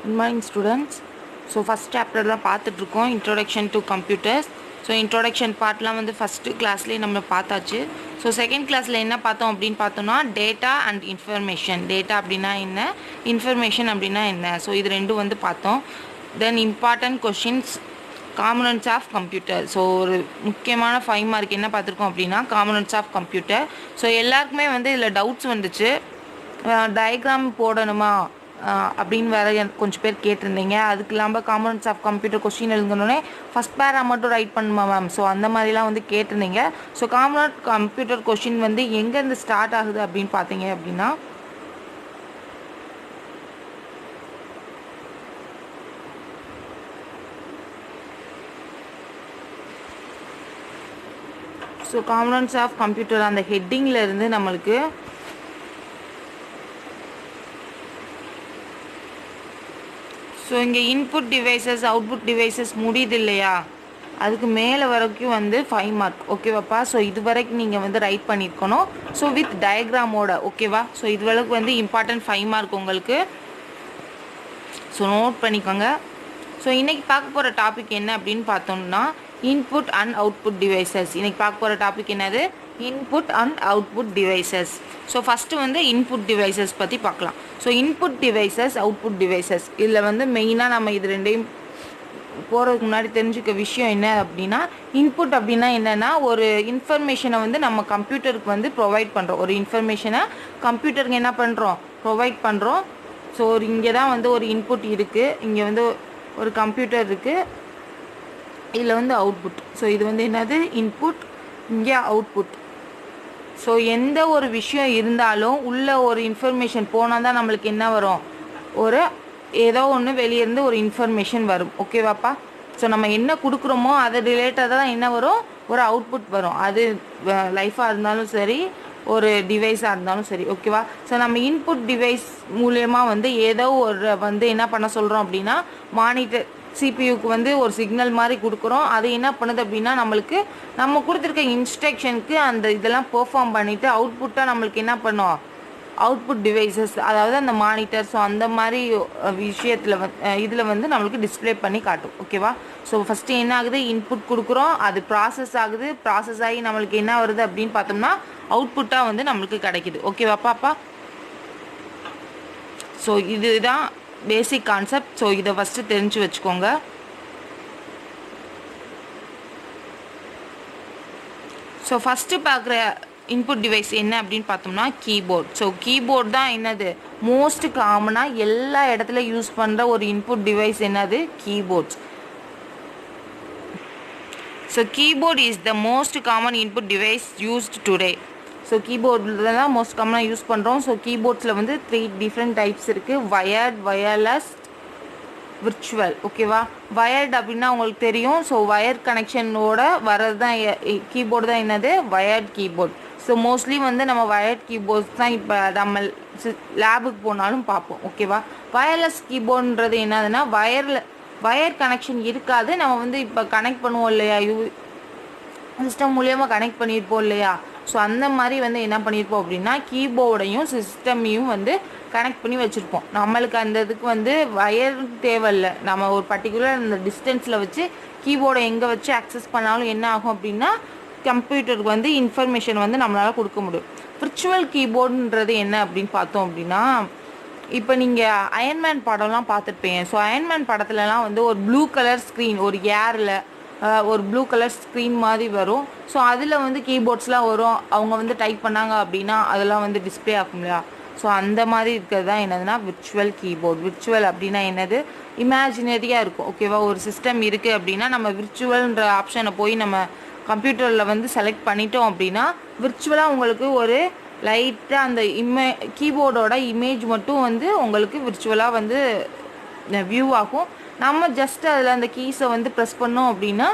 Good morning students. So first chapter தான் பார்த்துட்டு இருக்கோம் introduction to computers. So introduction பார்ட்லாம் வந்து ஃபஸ்ட்டு கிளாஸ்லேயே நம்ம பார்த்தாச்சு. ஸோ செகண்ட் கிளாஸில் என்ன பார்த்தோம் அப்படின்னு பார்த்தோம்னா டேட்டா அண்ட் இன்ஃபர்மேஷன். டேட்டா அப்படின்னா என்ன, இன்ஃபர்மேஷன் அப்படின்னா என்ன, ஸோ இது ரெண்டும் வந்து பார்த்தோம். Then important questions, components of computer. So ஒரு முக்கியமான 5 மார்க் என்ன பார்த்துருக்கோம் அப்படின்னா காம்பனன்ட்ஸ் ஆஃப் கம்ப்யூட்டர். ஸோ எல்லாருக்குமே வந்து இதில் டவுட்ஸ் வந்துச்சு, டயக்ராம் போடணுமா அப்படின்னு வேறு கொஞ்சம் பேர் கேட்டிருந்தீங்க. அதுக்கு இல்லாமல் காம்பனன்ட்ஸ் ஆஃப் கம்ப்யூட்டர் கொஸ்டின் எழுதணுன்னே ஃபஸ்ட் பேரா மட்டும் ரைட் பண்ணுமா மேம், ஸோ அந்த மாதிரிலாம் வந்து கேட்டிருந்தீங்க. ஸோ காம்பனன்ட் கம்ப்யூட்டர் கொஸ்டின் வந்து எங்கேருந்து ஸ்டார்ட் ஆகுது அப்படின்னு பார்த்தீங்க அப்படின்னா ஸோ காம்பனன்ட்ஸ் ஆஃப் கம்ப்யூட்டர் அந்த ஹெட்டிங்கில் இருந்து நம்மளுக்கு ஸோ இங்கே இன்புட் டிவைசஸ் அவுட்புட் டிவைசஸ் முடியுது இல்லையா, அதுக்கு மேலே வரைக்கும் வந்து 5 மார்க் ஓகேவாப்பா. ஸோ இது வரைக்கும் நீங்கள் வந்து ரைட் பண்ணியிருக்கணும், ஸோ வித் டயக்ராமோட ஓகேவா. ஸோ இது வரைக்கும் வந்து இம்பார்ட்டன்ட் 5 மார்க் உங்களுக்கு, ஸோ நோட் பண்ணிக்கோங்க. ஸோ இன்றைக்கி பார்க்க போகிற டாபிக் என்ன அப்படின்னு பார்த்தோம்னா இன்புட் அண்ட் அவுட்புட் டிவைசஸ். இன்றைக்கி பார்க்க போகிற டாபிக் என்னது, input and output devices. So first வந்து இன்புட் டிவைசஸ் பற்றி பார்க்கலாம். So input devices output devices இதில் வந்து மெயினாக நம்ம இது ரெண்டையும் போகிறதுக்கு முன்னாடி தெரிஞ்சுக்க விஷயம் என்ன அப்படின்னா, இன்புட் அப்படின்னா என்னென்னா ஒரு இன்ஃபர்மேஷனை வந்து நம்ம கம்ப்யூட்டருக்கு வந்து ப்ரொவைட் பண்ணுறோம். ஒரு இன்ஃபர்மேஷனை கம்ப்யூட்டருக்கு என்ன பண்ணுறோம், ப்ரொவைட் பண்ணுறோம். ஸோ இங்கே தான் வந்து ஒரு இன்புட் இருக்குது, இங்கே வந்து ஒரு கம்ப்யூட்டர் இருக்குது, இதில் வந்து அவுட்புட். ஸோ இது வந்து என்னது இன்புட், இங்கே அவுட்புட். ஸோ எந்த ஒரு விஷயம் இருந்தாலும் உள்ள ஒரு இன்ஃபர்மேஷன் போனால் தான் நம்மளுக்கு என்ன வரும், ஒரு ஏதோ ஒன்று வெளியேருந்து ஒரு இன்ஃபர்மேஷன் வரும் ஓகேவாப்பா. ஸோ நம்ம என்ன கொடுக்குறோமோ அதை ரிலேட்டடாக தான் என்ன வரும், ஒரு அவுட்புட் வரும். அது லைஃபாக இருந்தாலும் சரி, ஒரு டிவைஸாக இருந்தாலும் சரி ஓகேவா. ஸோ நம்ம இன்புட் டிவைஸ் மூலயமா வந்து ஏதோ ஒரு வந்து என்ன பண்ண சொல்கிறோம் அப்படின்னா மானிட்டர் சிபியூக்கு வந்து ஒரு சிக்னல் மாதிரி கொடுக்குறோம். அது என்ன பண்ணுது அப்படின்னா நம்மளுக்கு நம்ம கொடுத்துருக்க இன்ஸ்ட்ரக்ஷனுக்கு அந்த இதெல்லாம் பெர்ஃபார்ம் பண்ணிவிட்டு அவுட்புட்டாக நம்மளுக்கு என்ன பண்ணும், அவுட்புட் டிவைசஸ் அதாவது அந்த மானிட்டர். ஸோ அந்த மாதிரி விஷயத்தில் இதில் வந்து நம்மளுக்கு டிஸ்பிளே பண்ணி காட்டும் ஓகேவா. ஸோ ஃபஸ்ட்டு என்ன ஆகுது, இன்புட் கொடுக்குறோம், அது ப்ராசஸ் ஆகுது, ப்ராசஸ் ஆகி நம்மளுக்கு என்ன வருது அப்படின்னு பார்த்தோம்னா அவுட்புட்டாக வந்து நம்மளுக்கு கிடைக்குது ஓகேவாப்பாப்பா. ஸோ இதுதான் பேசிக் கான்செப்ட். ஸோ இதை ஃபஸ்ட்டு தெரிஞ்சு வச்சுக்கோங்க. ஸோ ஃபஸ்ட்டு பார்க்குற இன்புட் டிவைஸ் என்ன அப்படின்னு பார்த்தோம்னா கீபோர்ட். ஸோ கீபோர்ட் தான் என்னது மோஸ்ட் காமனாக எல்லா இடத்துல யூஸ் பண்ணுற ஒரு இன்புட் டிவைஸ் என்னது, keyboards. So keyboard is the most common input device used today. So கீபோர்டில் தான் மோஸ்ட் காமனாக யூஸ் பண்ணுறோம். ஸோ கீபோர்ட்ஸில் வந்து 3 டிஃப்ரெண்ட் டைப்ஸ் இருக்குது, வயர்ட், வயர்லெஸ், விர்ச்சுவல் ஓகேவா. வயர்ட் அப்படின்னா உங்களுக்கு தெரியும், ஸோ வயர் கனெக்ஷனோட வர்றது தான் கீபோர்டு தான் என்னது வயர்ட் கீபோர்ட். ஸோ மோஸ்ட்லி வந்து நம்ம வயர்ட் கீபோர்ட்ஸ் தான் இப்போ நம்ம லேபுக்கு போனாலும் பார்ப்போம் ஓகேவா. வயர்லெஸ் கீபோர்டுன்றது என்னதுன்னா வயர் கனெக்ஷன் இருக்காது, நம்ம வந்து இப்போ கனெக்ட் பண்ணுவோம் இல்லையா, சிஸ்டம் மூலியமாக கனெக்ட் பண்ணியிருப்போம் இல்லையா. ஸோ அந்த மாதிரி வந்து என்ன பண்ணியிருப்போம் அப்படின்னா கீபோர்டையும் சிஸ்டமையும் வந்து கனெக்ட் பண்ணி வச்சுருப்போம். நம்மளுக்கு அந்த இதுக்கு வந்து வயர் தேவையில்லை, நம்ம ஒரு பர்டிகுலர் அந்த டிஸ்டன்ஸில் வச்சு கீபோர்டை எங்கே வச்சு அக்சஸ் பண்ணாலும் என்ன ஆகும் அப்படின்னா கம்ப்யூட்டருக்கு வந்து இன்ஃபர்மேஷன் வந்து நம்மளால் கொடுக்க முடியும். விர்ச்சுவல் கீபோர்டுன்றது என்ன அப்படின்னு பார்த்தோம் அப்படின்னா, இப்போ நீங்கள் அயன்மேன் படம்லாம் பார்த்துருப்பீங்க. ஸோ அயன்மேன் படத்துலலாம் வந்து ஒரு ப்ளூ கலர் ஸ்க்ரீன், ஒரு ஏரில் ஒரு ப்ளூ கலர் ஸ்க்ரீன் மாதிரி வரும். ஸோ அதில் வந்து கீபோர்ட்ஸ்லாம் வரும், அவங்க வந்து டைப் பண்ணாங்க அப்படின்னா அதெல்லாம் வந்து டிஸ்பிளே ஆகும் இல்லையா. ஸோ அந்த மாதிரி இருக்கிறது தான் என்னதுன்னா விர்ச்சுவல் கீபோர்ட். விர்ச்சுவல் அப்படின்னா என்னது, இமேஜினரியாக இருக்கும் ஓகேவா. ஒரு சிஸ்டம் இருக்குது அப்படின்னா நம்ம விர்ச்சுவல்ன்ற ஆப்ஷனை போய் நம்ம கம்ப்யூட்டரில் வந்து செலக்ட் பண்ணிட்டோம் அப்படின்னா விர்ச்சுவலாக உங்களுக்கு ஒரு லைட்டாக அந்த கீபோர்டோட இமேஜ் மட்டும் வந்து உங்களுக்கு விர்ச்சுவலாக வந்து வியூ ஆகும். நம்ம ஜஸ்ட் அதில் அந்த கீஸை வந்து ப்ரெஸ் பண்ணோம் அப்படின்னா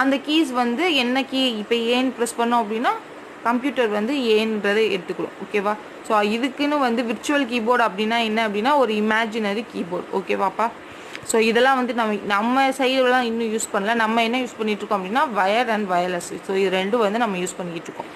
அந்த கீஸ் வந்து என்ன கீ, இப்போ ஏன் ப்ரெஸ் பண்ணோம் அப்படின்னா கம்ப்யூட்டர் வந்து ஏன்றதை எடுத்துக்கிறோம் ஓகேவா. ஸோ இதுக்குன்னு வந்து விர்ச்சுவல் கீபோர்டு அப்படின்னா என்ன அப்படின்னா ஒரு இமேஜினரி கீபோர்டு ஓகேவாப்பா. ஸோ இதெல்லாம் வந்து நம்ம சைடுலாம் இன்னும் யூஸ் பண்ணல, நம்ம என்ன யூஸ் பண்ணிகிட்ருக்கோம் அப்படின்னா வயர் அண்ட் வயர்லெஸ். ஸோ இது ரெண்டும் வந்து நம்ம யூஸ் பண்ணிக்கிட்டு இருக்கோம்.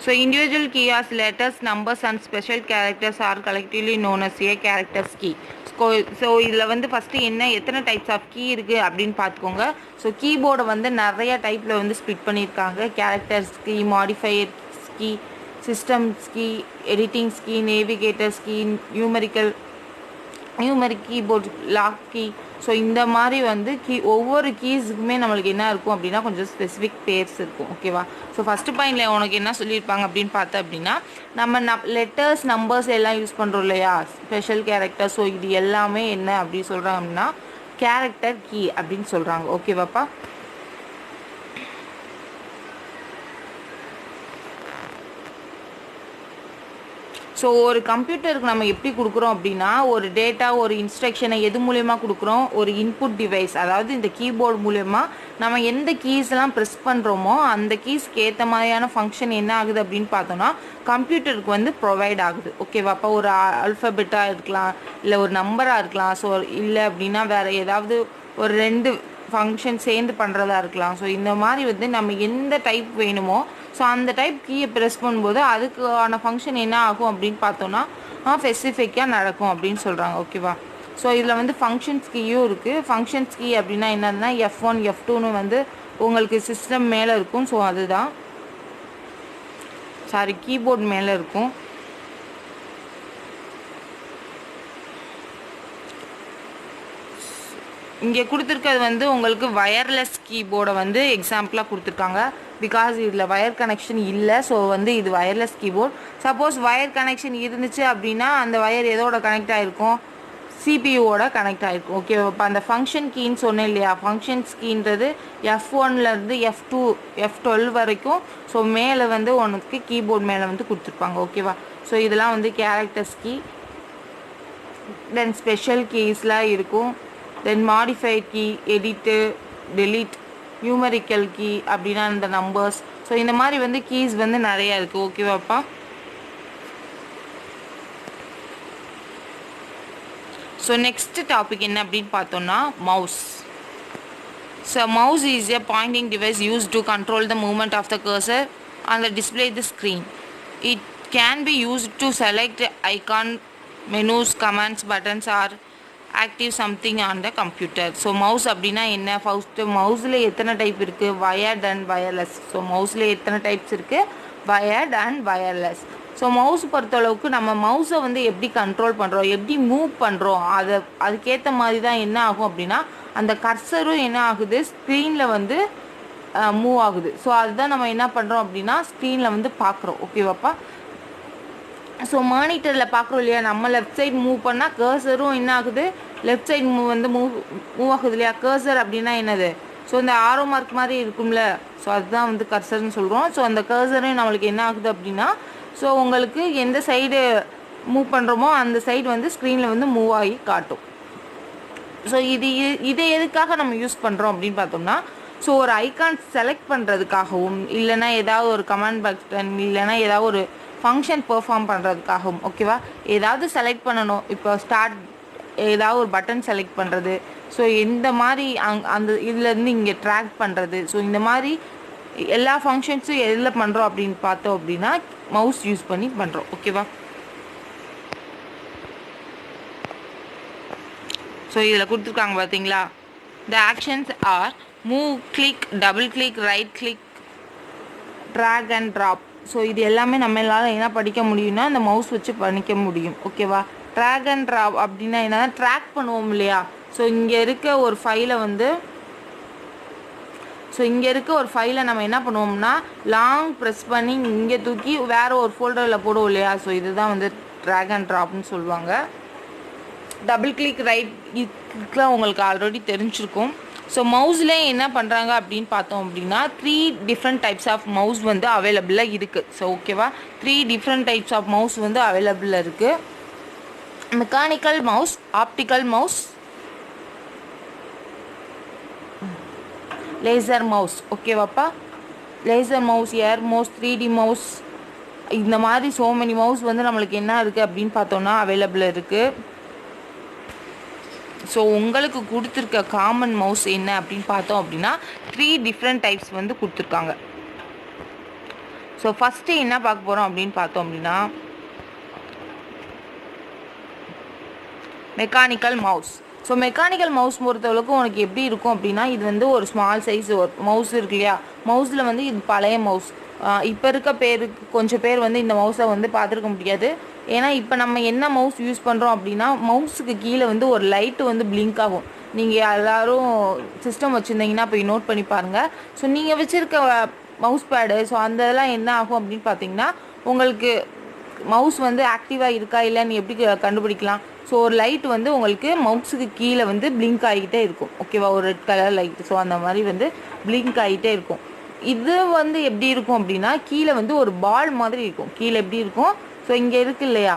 So individual key as letters, numbers and special characters are collectively known as a characters key. So இதில் வந்து ஃபஸ்ட்டு என்ன எத்தனை டைப்ஸ் ஆஃப் கீ இருக்குது அப்படின்னு பார்த்துக்கோங்க. ஸோ கீபோர்டை வந்து நிறைய டைப்பில் வந்து ஸ்ப்ளிட் பண்ணியிருக்காங்க. Characters key, modifiers key, systems key, editings key, navigators key, numeric keyboard, lock key. So இந்த மாதிரி வந்து ஒவ்வொரு கீஸுக்குமே நம்மளுக்கு என்ன இருக்கும் அப்படின்னா கொஞ்சம் ஸ்பெசிஃபிக் பேர்ஸ் இருக்கும். ஓகேவா? ஸோ ஃபஸ்ட்டு பாயிண்டில் உனக்கு என்ன சொல்லியிருப்பாங்க அப்படின்னு பார்த்தா அப்படின்னா நம்ம லெட்டர்ஸ் நம்பர்ஸ் எல்லாம் யூஸ் பண்ணுறோம் இல்லையா, ஸ்பெஷல் கேரக்டர். ஸோ இது எல்லாமே என்ன அப்படி சொல்கிறாங்க அப்படின்னா கேரக்டர் கீ அப்படின்னு சொல்கிறாங்க. ஓகேவாப்பா? ஸோ ஒரு கம்ப்யூட்டருக்கு நம்ம எப்படி கொடுக்குறோம் அப்படின்னா ஒரு டேட்டா, ஒரு இன்ஸ்ட்ரக்ஷனை எது மூலயமா கொடுக்குறோம், ஒரு இன்புட் டிவைஸ், அதாவது இந்த கீபோர்டு மூலயமா நம்ம எந்த கீஸ்லாம் ப்ரெஸ் பண்ணுறோமோ அந்த கீஸ்க்கு ஏற்ற மாதிரியான ஃபங்க்ஷன் என்ன ஆகுது அப்படின்னு பார்த்தோன்னா கம்ப்யூட்டருக்கு வந்து ப்ரொவைட் ஆகுது. ஓகேவாப்பா? ஒரு ஆல்ஃபபெட்டாக இருக்கலாம், இல்லை ஒரு நம்பராக இருக்கலாம். ஸோ இல்லை அப்படின்னா வேறு ஏதாவது ஒரு 2 ஃபங்க்ஷன் சேர்ந்து பண்ணுறதா இருக்கலாம். ஸோ இந்த மாதிரி வந்து நம்ம எந்த டைப் வேணுமோ ஸோ அந்த டைப் கீயை ப்ரெஸ் பண்ணும்போது அதுக்கான ஃபங்க்ஷன் என்ன ஆகும் அப்படின்னு பார்த்தோன்னா ஸ்பெசிஃபிக்காக நடக்கும் அப்படின்னு சொல்கிறாங்க. ஓகேவா? ஸோ இதில் வந்து ஃபங்க்ஷன்ஸ் கீயும் இருக்குது. ஃபங்க்ஷன்ஸ் கீ அப்படின்னா என்னதுன்னா F1 F2ன்னு வந்து உங்களுக்கு சிஸ்டம் மேலே இருக்கும். ஸோ அதுதான் கீபோர்ட் மேலே இருக்கும். இங்கே கொடுத்துருக்கிறது வந்து உங்களுக்கு வயர்லெஸ் கீபோர்டை வந்து எக்ஸாம்பிளாக கொடுத்துருக்காங்க. பிகாஸ் இதில் வயர் கனெக்ஷன் இல்லை. ஸோ வந்து இது wireless keyboard. Suppose wire connection இருந்துச்சு அப்படின்னா அந்த வயர் எதோட கனெக்ட் ஆகிருக்கும், சிபியூவோட கனெக்ட் ஆகிருக்கும். ஓகே, இப்போ அந்த ஃபங்க்ஷன் கீன்னு சொன்னேன் இல்லையா, ஃபங்க்ஷன்ஸ் கீன்றது F1லேருந்து F2 F12 வரைக்கும். ஸோ மேலே வந்து உனக்கு கீபோர்ட் மேலே வந்து கொடுத்துருப்பாங்க. ஓகேவா? ஸோ இதெல்லாம் வந்து கேரக்டர்ஸ் கீ. தென் ஸ்பெஷல் கீஸ்லாம் இருக்கும். Then modified key, edit, delete, numerical key அப்படின்னா இந்த நம்பர்ஸ். ஸோ இந்த மாதிரி வந்து கீஸ் வந்து நிறையா இருக்குது. ஓகேவாப்பா? ஸோ நெக்ஸ்ட் டாபிக் என்ன அப்படின்னு பார்த்தோம்னா mouse. So mouse is a pointing device use to control the movement of the cursor on the display the screen. It can be used to select icon, menus, commands, buttons or active something on the computer. So mouse அப்படின்னா என்ன? First மவுஸில் எத்தனை type இருக்குது? Wired and wireless. So மவுஸில் எத்தனை types இருக்குது? Wired and wireless. So mouse பொறுத்தளவுக்கு நம்ம மவுஸை வந்து எப்படி கண்ட்ரோல் பண்ணுறோம், எப்படி மூவ் பண்ணுறோம், அதுக்கேற்ற மாதிரி தான் என்ன ஆகும் அப்படின்னா அந்த கர்சரும் என்ன ஆகுது, ஸ்க்ரீனில் வந்து மூவ் ஆகுது. ஸோ அதுதான் நம்ம என்ன பண்ணுறோம் அப்படின்னா ஸ்க்ரீனில் வந்து பார்க்குறோம். ஓகேவாப்பா? ஸோ மானிட்டரில் பார்க்குறோம் இல்லையா, நம்ம லெஃப்ட் சைடு மூவ் பண்ணால் கர்சரும் என்ன ஆகுது, லெஃப்ட் சைடு மூவ் ஆகுது இல்லையா. கர்சர் அப்படின்னா என்னது? ஸோ இந்த ஆரோ மார்க் மாதிரி இருக்கும்ல, ஸோ அதுதான் வந்து கர்சர்னு சொல்கிறோம். ஸோ அந்த கர்சரும் நம்மளுக்கு என்ன ஆகுது அப்படின்னா ஸோ உங்களுக்கு எந்த சைடு மூவ் பண்ணுறோமோ அந்த சைடு வந்து ஸ்க்ரீனில் வந்து மூவ் ஆகி காட்டும். ஸோ இதை எதுக்காக நம்ம யூஸ் பண்ணுறோம் அப்படின்னு பார்த்தோம்னா ஸோ ஒரு ஐகான் செலக்ட் பண்ணுறதுக்காகவும், இல்லைனா ஏதாவது ஒரு கமாண்ட் பட்டன், இல்லைனா ஏதாவது ஒரு ஃபங்க்ஷன் பெர்ஃபார்ம் பண்ணுறதுக்காகவும். ஓகேவா? ஏதாவது செலக்ட் பண்ணணும், இப்போ ஸ்டார்ட் ஏதாவது ஒரு பட்டன் செலக்ட் பண்ணுறது, ஸோ இந்த மாதிரி அந்த இதுலேருந்து இங்கே ட்ராக் பண்ணுறது. ஸோ இந்த மாதிரி எல்லா ஃபங்க்ஷன்ஸும் எதில் பண்ணுறோம் அப்படின்னு பார்த்தோம் அப்படின்னா மவுஸ் யூஸ் பண்ணி பண்ணுறோம். ஓகேவா? ஸோ இதில் கொடுத்துருக்காங்க பார்த்தீங்களா, the actions are move, click, double click, right click, drag and drop. So இது எல்லாமே நம்மளால் என்ன படிக்க முடியும்னா இந்த மவுஸ் வச்சு பண்ணிக்க முடியும். ஓகேவா? ட்ராக் அண்ட் ட்ராப் அப்படின்னா என்னன்னா ட்ராக் பண்ணுவோம் இல்லையா. ஸோ இங்கே இருக்க ஒரு ஃபைலை வந்து நம்ம என்ன பண்ணுவோம்னா லாங் ப்ரெஸ் பண்ணி இங்கே தூக்கி வேறு ஒரு ஃபோல்டரில் போடுவோம் இல்லையா. ஸோ இதுதான் வந்து ட்ராக் அண்ட் ட்ராப்னு சொல்லுவாங்க. டபுள் கிளிக், ரைட் கிளிக்லாம் உங்களுக்கு ஆல்ரெடி தெரிஞ்சிருக்கும். ஸோ மவுஸில் என்ன பண்ணுறாங்க அப்படின்னு பார்த்தோம் அப்படின்னா 3 டிஃப்ரெண்ட் டைப்ஸ் ஆஃப் மவுஸ் வந்து அவைலபிளாக இருக்குது. ஸோ ஓகேவா? 3 டிஃப்ரெண்ட் டைப்ஸ் ஆஃப் மவுஸ் வந்து அவைலபிளாக இருக்குது. Mechanical mouse, optical mouse, laser mouse. ஓகேவாப்பா? Laser mouse, air mouse, 3D mouse, இந்த மாதிரி ஸோ மெனி மவுஸ் வந்து நம்மளுக்கு என்ன இருக்குது அப்படின்னு பார்த்தோன்னா அவைலபிளாக இருக்குது. ஸோ உங்களுக்கு கொடுத்துருக்க காமன் மவுஸ் என்ன அப்படின்னு பார்த்தோம் அப்படின்னா 3 டிஃப்ரெண்ட் டைப்ஸ் வந்து கொடுத்துருக்காங்க. ஸோ ஃபஸ்ட்டு என்ன பார்க்க போகிறோம் அப்படின்னு பார்த்தோம் அப்படின்னா mechanical mouse. So mechanical mouse பொறுத்தளவுக்கு உனக்கு எப்படி இருக்கும் அப்படின்னா இது வந்து ஒரு ஸ்மால் சைஸ் ஒரு மவுஸ் இருக்கு இல்லையா, மவுஸில் வந்து இது பழைய மவுஸ். இப்போ இருக்க பேருக்கு கொஞ்சம் பேர் வந்து இந்த மவுஸை வந்து பார்த்துருக்க முடியாது. ஏன்னா இப்போ நம்ம என்ன மவுஸ் யூஸ் பண்ணுறோம் அப்படின்னா மவுஸுக்கு கீழே வந்து ஒரு லைட்டு வந்து பிளிங்க் ஆகும். நீங்கள் எல்லோரும் சிஸ்டம் வச்சுருந்தீங்கன்னா போய் நோட் பண்ணி பாருங்கள். ஸோ நீங்கள் வச்சுருக்க மவுஸ் பேடு ஸோ அந்த இதெல்லாம் என்ன ஆகும் அப்படின்னு பார்த்தீங்கன்னா உங்களுக்கு மவுஸ் வந்து ஆக்டிவாக இருக்கா இல்லைன்னு எப்படி கண்டுபிடிக்கலாம். ஸோ ஒரு லைட் வந்து உங்களுக்கு மவுஸுக்கு கீழே வந்து பிளிங்க் ஆகிட்டே இருக்கும். ஓகேவா, ஒரு ரெட் கலர் லைட். ஸோ அந்த மாதிரி வந்து பிளிங்க் ஆகிட்டே இருக்கும். இது வந்து எப்படி இருக்கும் அப்படின்னா கீழே வந்து ஒரு பால் மாதிரி இருக்கும். கீழே எப்படி இருக்கும், ஸோ இங்கே இருக்கு இல்லையா,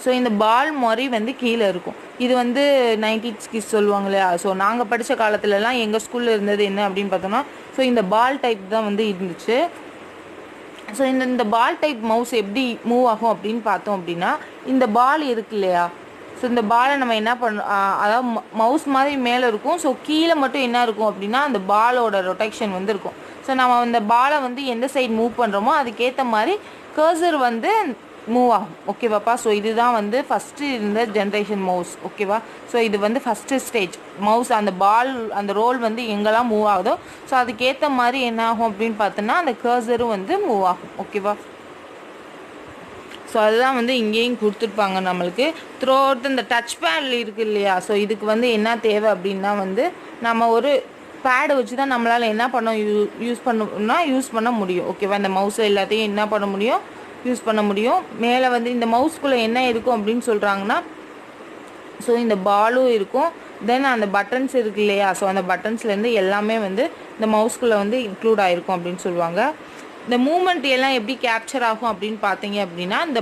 ஸோ இந்த பால் மாதிரி வந்து கீழே இருக்கும். இது வந்து 90s கிட்ஸ் சொல்லுவாங்க இல்லையா. ஸோ நாங்கள் படித்த காலத்துலலாம் எங்கள் ஸ்கூலில் இருந்தது என்ன அப்படின்னு பார்த்தோம்னா ஸோ இந்த பால் டைப் தான் வந்து இருந்துச்சு. ஸோ இந்த பால் டைப் மவுஸ் எப்படி மூவ் ஆகும் அப்படின்னு பார்த்தோம் அப்படின்னா இந்த பால் இருக்கு இல்லையா, ஸோ இந்த பாலை நம்ம என்ன பண்ணோம், அதாவது மவுஸ் மாதிரி மேலே இருக்கும். ஸோ கீழே மட்டும் என்ன இருக்கும் அப்படின்னா அந்த பாலோட ரொட்டேஷன் வந்து இருக்கும். ஸோ நம்ம இந்த பாலை வந்து எந்த சைடு மூவ் பண்ணுறோமோ அதுக்கேற்ற மாதிரி கர்சர் வந்து மூவ் ஆகும். ஓகேவாப்பா, ஸோ இதுதான் வந்து ஃபஸ்ட்டு இருந்த ஜென்ரேஷன் மவுஸ். ஓகேவா, ஸோ இது வந்து ஃபஸ்ட்டு ஸ்டேஜ் மவுஸ். அந்த பால் அந்த ரோல் வந்து எங்கெல்லாம் மூவ் ஆகுதோ ஸோ அதுக்கேற்ற மாதிரி என்ன ஆகும் அப்படின்னு பார்த்தோன்னா அந்த கர்சரும் வந்து மூவ் ஆகும். ஓகேவா, ஸோ அதுதான் வந்து இங்கேயும் கொடுத்துருப்பாங்க நம்மளுக்கு. த்ரூ அவுட் இந்த டச் பேடில் இருக்குது இல்லையா, ஸோ இதுக்கு வந்து என்ன தேவை அப்படின்னா வந்து நம்ம ஒரு பேடை வச்சு தான் நம்மளால் என்ன பண்ண யூஸ் பண்ண முடியும். ஓகேவா, இந்த மவுஸை எல்லாத்தையும் என்ன பண்ண முடியும், யூஸ் பண்ண முடியும். மேலே வந்து இந்த மவுஸ்குள்ளே என்ன இருக்கும் அப்படின்னு சொல்கிறாங்கன்னா ஸோ இந்த பாலும் இருக்கும், தென் அந்த பட்டன்ஸ் இருக்கு இல்லையா, ஸோ அந்த பட்டன்ஸ்லேருந்து எல்லாமே வந்து இந்த மவுஸ்குள்ளே வந்து இன்க்ளூட் ஆகிருக்கும் அப்படின்னு சொல்லுவாங்க. இந்த மூமெண்ட் எல்லாம் எப்படி கேப்சர் ஆகும் அப்படின்னு பார்த்தீங்க அப்படின்னா இந்த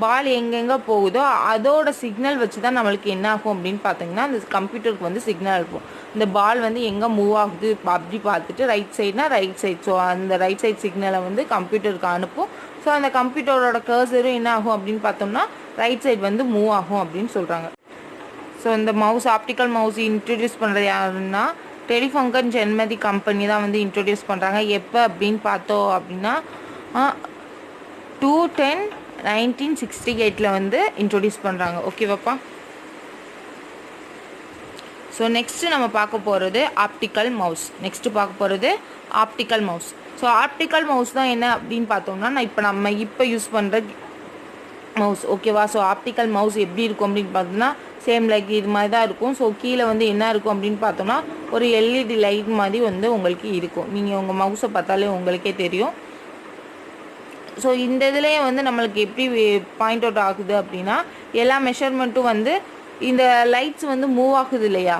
பால் எங்கெங்கே போகுதோ அதோட சிக்னல் வச்சு தான் நம்மளுக்கு என்ன ஆகும் அப்படின்னு பார்த்தீங்கன்னா அந்த கம்ப்யூட்டருக்கு வந்து சிக்னல் இருக்கும். இந்த பால் வந்து எங்கே மூவ் ஆகுது அப்படி பார்த்துட்டு ரைட் சைட்னா ரைட் சைட், ஸோ அந்த ரைட் சைட் சிக்னலை வந்து கம்ப்யூட்டருக்கு அனுப்பும். ஸோ அந்த கம்ப்யூட்டரோட கர்சரும் என்ன ஆகும் அப்படின்னு பார்த்தோம்னா ரைட் சைட் வந்து மூவ் ஆகும் அப்படின்னு சொல்கிறாங்க. ஸோ இந்த மவுஸ் ஆப்டிக்கல் மவுஸ் இன்ட்ரடியூஸ் பண்ணுறது யாருன்னா டெலிஃபங்கன் ஜென்மதி கம்பெனி தான் வந்து இன்ட்ரடியூஸ் பண்ணுறாங்க. எப்போ அப்படின்னு பார்த்தோம் அப்படின்னா 2/10/1968 வந்து இன்ட்ரடியூஸ் பண்ணுறாங்க. ஓகேவாப்பா, ஸோ நெக்ஸ்ட்டு நம்ம பார்க்க போகிறது optical mouse. Optical mouse. So optical mouse தான் என்ன அப்படின்னு பார்த்தோம்னா நம்ம யூஸ் பண்ணுற மவுஸ். ஓகேவா, ஸோ ஆப்டிக்கல் மவுஸ் எப்படி இருக்கும் அப்படின்னு பார்த்தோம்னா சேம் லைக் இது மாதிரி தான் இருக்கும். ஸோ கீழே வந்து என்ன இருக்கும் அப்படின்னு பார்த்தோம்னா ஒரு எல்இடி லைட் மாதிரி வந்து உங்களுக்கு இருக்கும். நீங்கள் உங்கள் மவுஸை பார்த்தாலே உங்களுக்கே தெரியும். ஸோ இந்த இதுலேயே வந்து நம்மளுக்கு எப்படி பாயிண்ட் அவுட் ஆகுது அப்படின்னா எல்லா மெஷர்மெண்ட்டும் வந்து இந்த லைட்ஸ் வந்து மூவ் ஆகுது இல்லையா,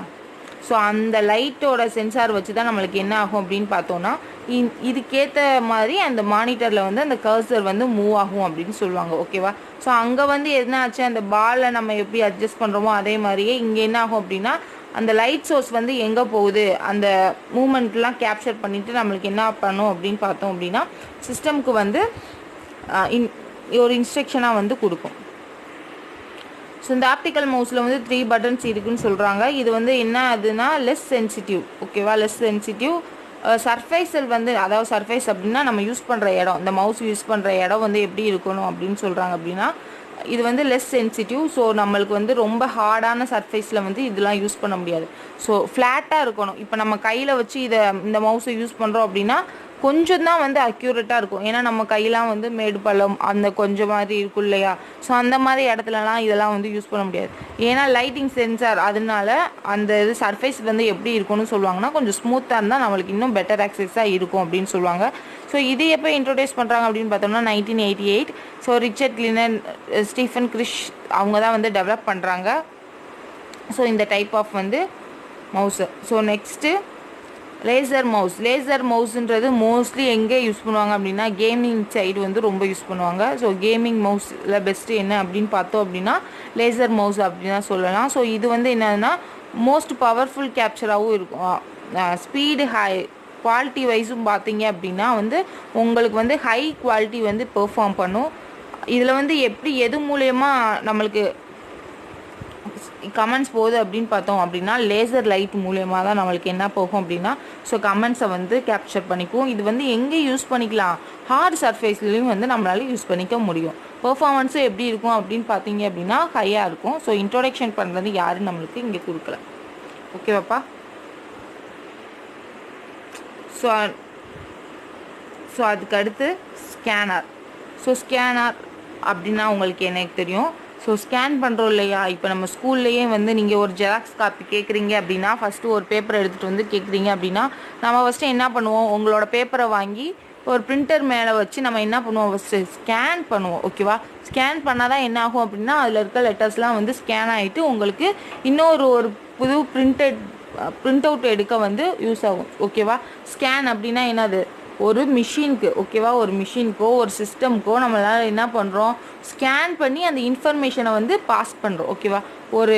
ஸோ அந்த லைட்டோட சென்சார் வச்சு தான் நம்மளுக்கு என்ன ஆகும் அப்படின்னு பார்த்தோன்னா இதுக்கேற்ற மாதிரி அந்த மானிட்டரில் வந்து அந்த கர்சர் வந்து மூவ் ஆகும் அப்படின்னு சொல்லுவாங்க. ஓகேவா, ஸோ அங்கே வந்து என்ன ஆச்சு அந்த பாலை நம்ம எப்படி அட்ஜஸ்ட் பண்ணுறோமோ அதே மாதிரியே இங்கே என்ன ஆகும் அப்படின்னா அந்த லைட் சோர்ஸ் வந்து எங்கே போகுது அந்த மூமெண்ட்லாம் கேப்சர் பண்ணிவிட்டு நம்மளுக்கு என்ன பண்ணும் அப்படின்னு பார்த்தோம் அப்படின்னா சிஸ்டம்க்கு வந்து ஒரு இன்ஸ்ட்ரக்ஷனாக வந்து கொடுக்கும். ஸோ இந்த ஆப்டிக்கல் மவுஸில் வந்து 3 பட்டன்ஸ் இருக்குதுன்னு சொல்கிறாங்க. இது வந்து என்ன ஆகுதுன்னா லெஸ் சென்சிட்டிவ். ஓகேவா, லெஸ் சென்சிட்டிவ். சர்ஃபேஸில் வந்து அதாவது சர்ஃபேஸ் அப்படின்னா நம்ம யூஸ் பண்ணுற இடம், இந்த மவுஸ் யூஸ் பண்ணுற இடம் வந்து எப்படி இருக்கணும் அப்படின்னு சொல்கிறாங்க அப்படின்னா இது வந்து லெஸ் சென்சிட்டிவ். ஸோ நம்மளுக்கு வந்து ரொம்ப ஹார்டான சர்ஃபேஸில் வந்து இதெல்லாம் யூஸ் பண்ண முடியாது. ஸோ ஃப்ளாட்டாக இருக்கணும். இப்போ நம்ம கையில் வச்சு இந்த மவுஸை யூஸ் பண்ணுறோம் அப்படின்னா கொஞ்சம் தான் வந்து அக்யூரேட்டாக இருக்கும். ஏன்னா நம்ம கையெல்லாம் வந்து மேடு பள்ளம் அந்த கொஞ்சம் மாதிரி இருக்கும் இல்லையா, ஸோ அந்த மாதிரி இடத்துலலாம் இதெல்லாம் வந்து யூஸ் பண்ண முடியாது. ஏன்னா லைட்டிங் சென்சார் அதனால அந்த இது சர்ஃபேஸ் வந்து எப்படி இருக்கும்னு சொல்லுவாங்கன்னா கொஞ்சம் ஸ்மூத்தாக இருந்தால் நம்மளுக்கு இன்னும் பெட்டர் ஆக்சஸாக இருக்கும் அப்படின்னு சொல்லுவாங்க. ஸோ இது எப்போ இன்ட்ரோடியூஸ் பண்ணுறாங்க அப்படின்னு பார்த்தோம்னா 1988. So Richard Lyon, Stephen Kirsch அவங்க தான் வந்து டெவலப் பண்ணுறாங்க. ஸோ இந்த டைப் ஆஃப் வந்து மவுஸு. ஸோ நெக்ஸ்ட்டு லேசர் மவுஸ்ன்றது மோஸ்ட்லி எங்கே யூஸ் பண்ணுவாங்க அப்படின்னா கேமிங் சைடு வந்து ரொம்ப யூஸ் பண்ணுவாங்க. ஸோ கேமிங் மவுஸில் பெஸ்ட்டு என்ன அப்படின்னு பார்த்தோம் அப்படின்னா லேசர் மவுஸ் அப்படின்னு தான் சொல்லலாம். ஸோ இது வந்து என்னதுன்னா மோஸ்ட் பவர்ஃபுல் கேப்சராகவும் இருக்கும். ஸ்பீடு ஹை குவாலிட்டி வைஸும் பார்த்தீங்க அப்படின்னா வந்து உங்களுக்கு வந்து ஹை குவாலிட்டி வந்து பெர்ஃபார்ம் பண்ணும். இதில் வந்து எப்படி எது மூலயமா நம்மளுக்கு கமெண்ட்ஸ் போகுது அப்படின்னு பார்த்தோம் அப்படின்னா லேசர் லைட் மூலியமாக தான் நம்மளுக்கு என்ன போகும் அப்படின்னா ஸோ கமெண்ட்ஸை வந்து கேப்சர் பண்ணிக்கும். இது வந்து எங்கே யூஸ் பண்ணிக்கலாம், ஹார்ட் சர்ஃபேஸ்லேயும் வந்து நம்மளால யூஸ் பண்ணிக்க முடியும். பெர்ஃபார்மன்ஸும் எப்படி இருக்கும் அப்படின்னு பார்த்தீங்க அப்படின்னா ஹையாக இருக்கும். ஸோ இன்ட்ரோடக்ஷன் பண்ணுறது யாரும் நம்மளுக்கு இங்கே கொடுக்கல. ஓகேவாப்பா? ஸோ அதுக்கு அடுத்து ஸ்கேனர். ஸோ ஸ்கேனர் அப்படின்னா உங்களுக்கு எனக்கு தெரியும். ஸோ ஸ்கேன் பண்ணுறோம் இல்லையா, இப்போ நம்ம ஸ்கூல்லையே வந்து நீங்கள் ஒரு ஜெராக்ஸ் காப்பி கேட்குறீங்க அப்படின்னா ஃபஸ்ட்டு ஒரு பேப்பரை எடுத்துகிட்டு வந்து கேட்குறீங்க அப்படின்னா நம்ம ஃபஸ்ட்டு என்ன பண்ணுவோம், உங்களோட பேப்பரை வாங்கி ஒரு பிரிண்டர் மேலே வச்சு நம்ம என்ன பண்ணுவோம், ஃபஸ்ட்டு ஸ்கேன் பண்ணுவோம். ஓகேவா? ஸ்கேன் பண்ணால் தான் என்ன ஆகும் அப்படின்னா அதில் இருக்க லெட்டர்ஸ்லாம் வந்து ஸ்கேன் ஆகிட்டு உங்களுக்கு இன்னொரு புது பிரிண்ட் அவுட் எடுக்க வந்து யூஸ் ஆகும். ஓகேவா? ஸ்கேன் அப்படின்னா என்னது, ஒரு மிஷினுக்கு, ஓகேவா, ஒரு மிஷினுக்கோ ஒரு சிஸ்டம்க்கோ நம்மளால் என்ன பண்ணுறோம், ஸ்கேன் பண்ணி அந்த இன்ஃபர்மேஷனை வந்து பாஸ் பண்ணுறோம். ஓகேவா? ஒரு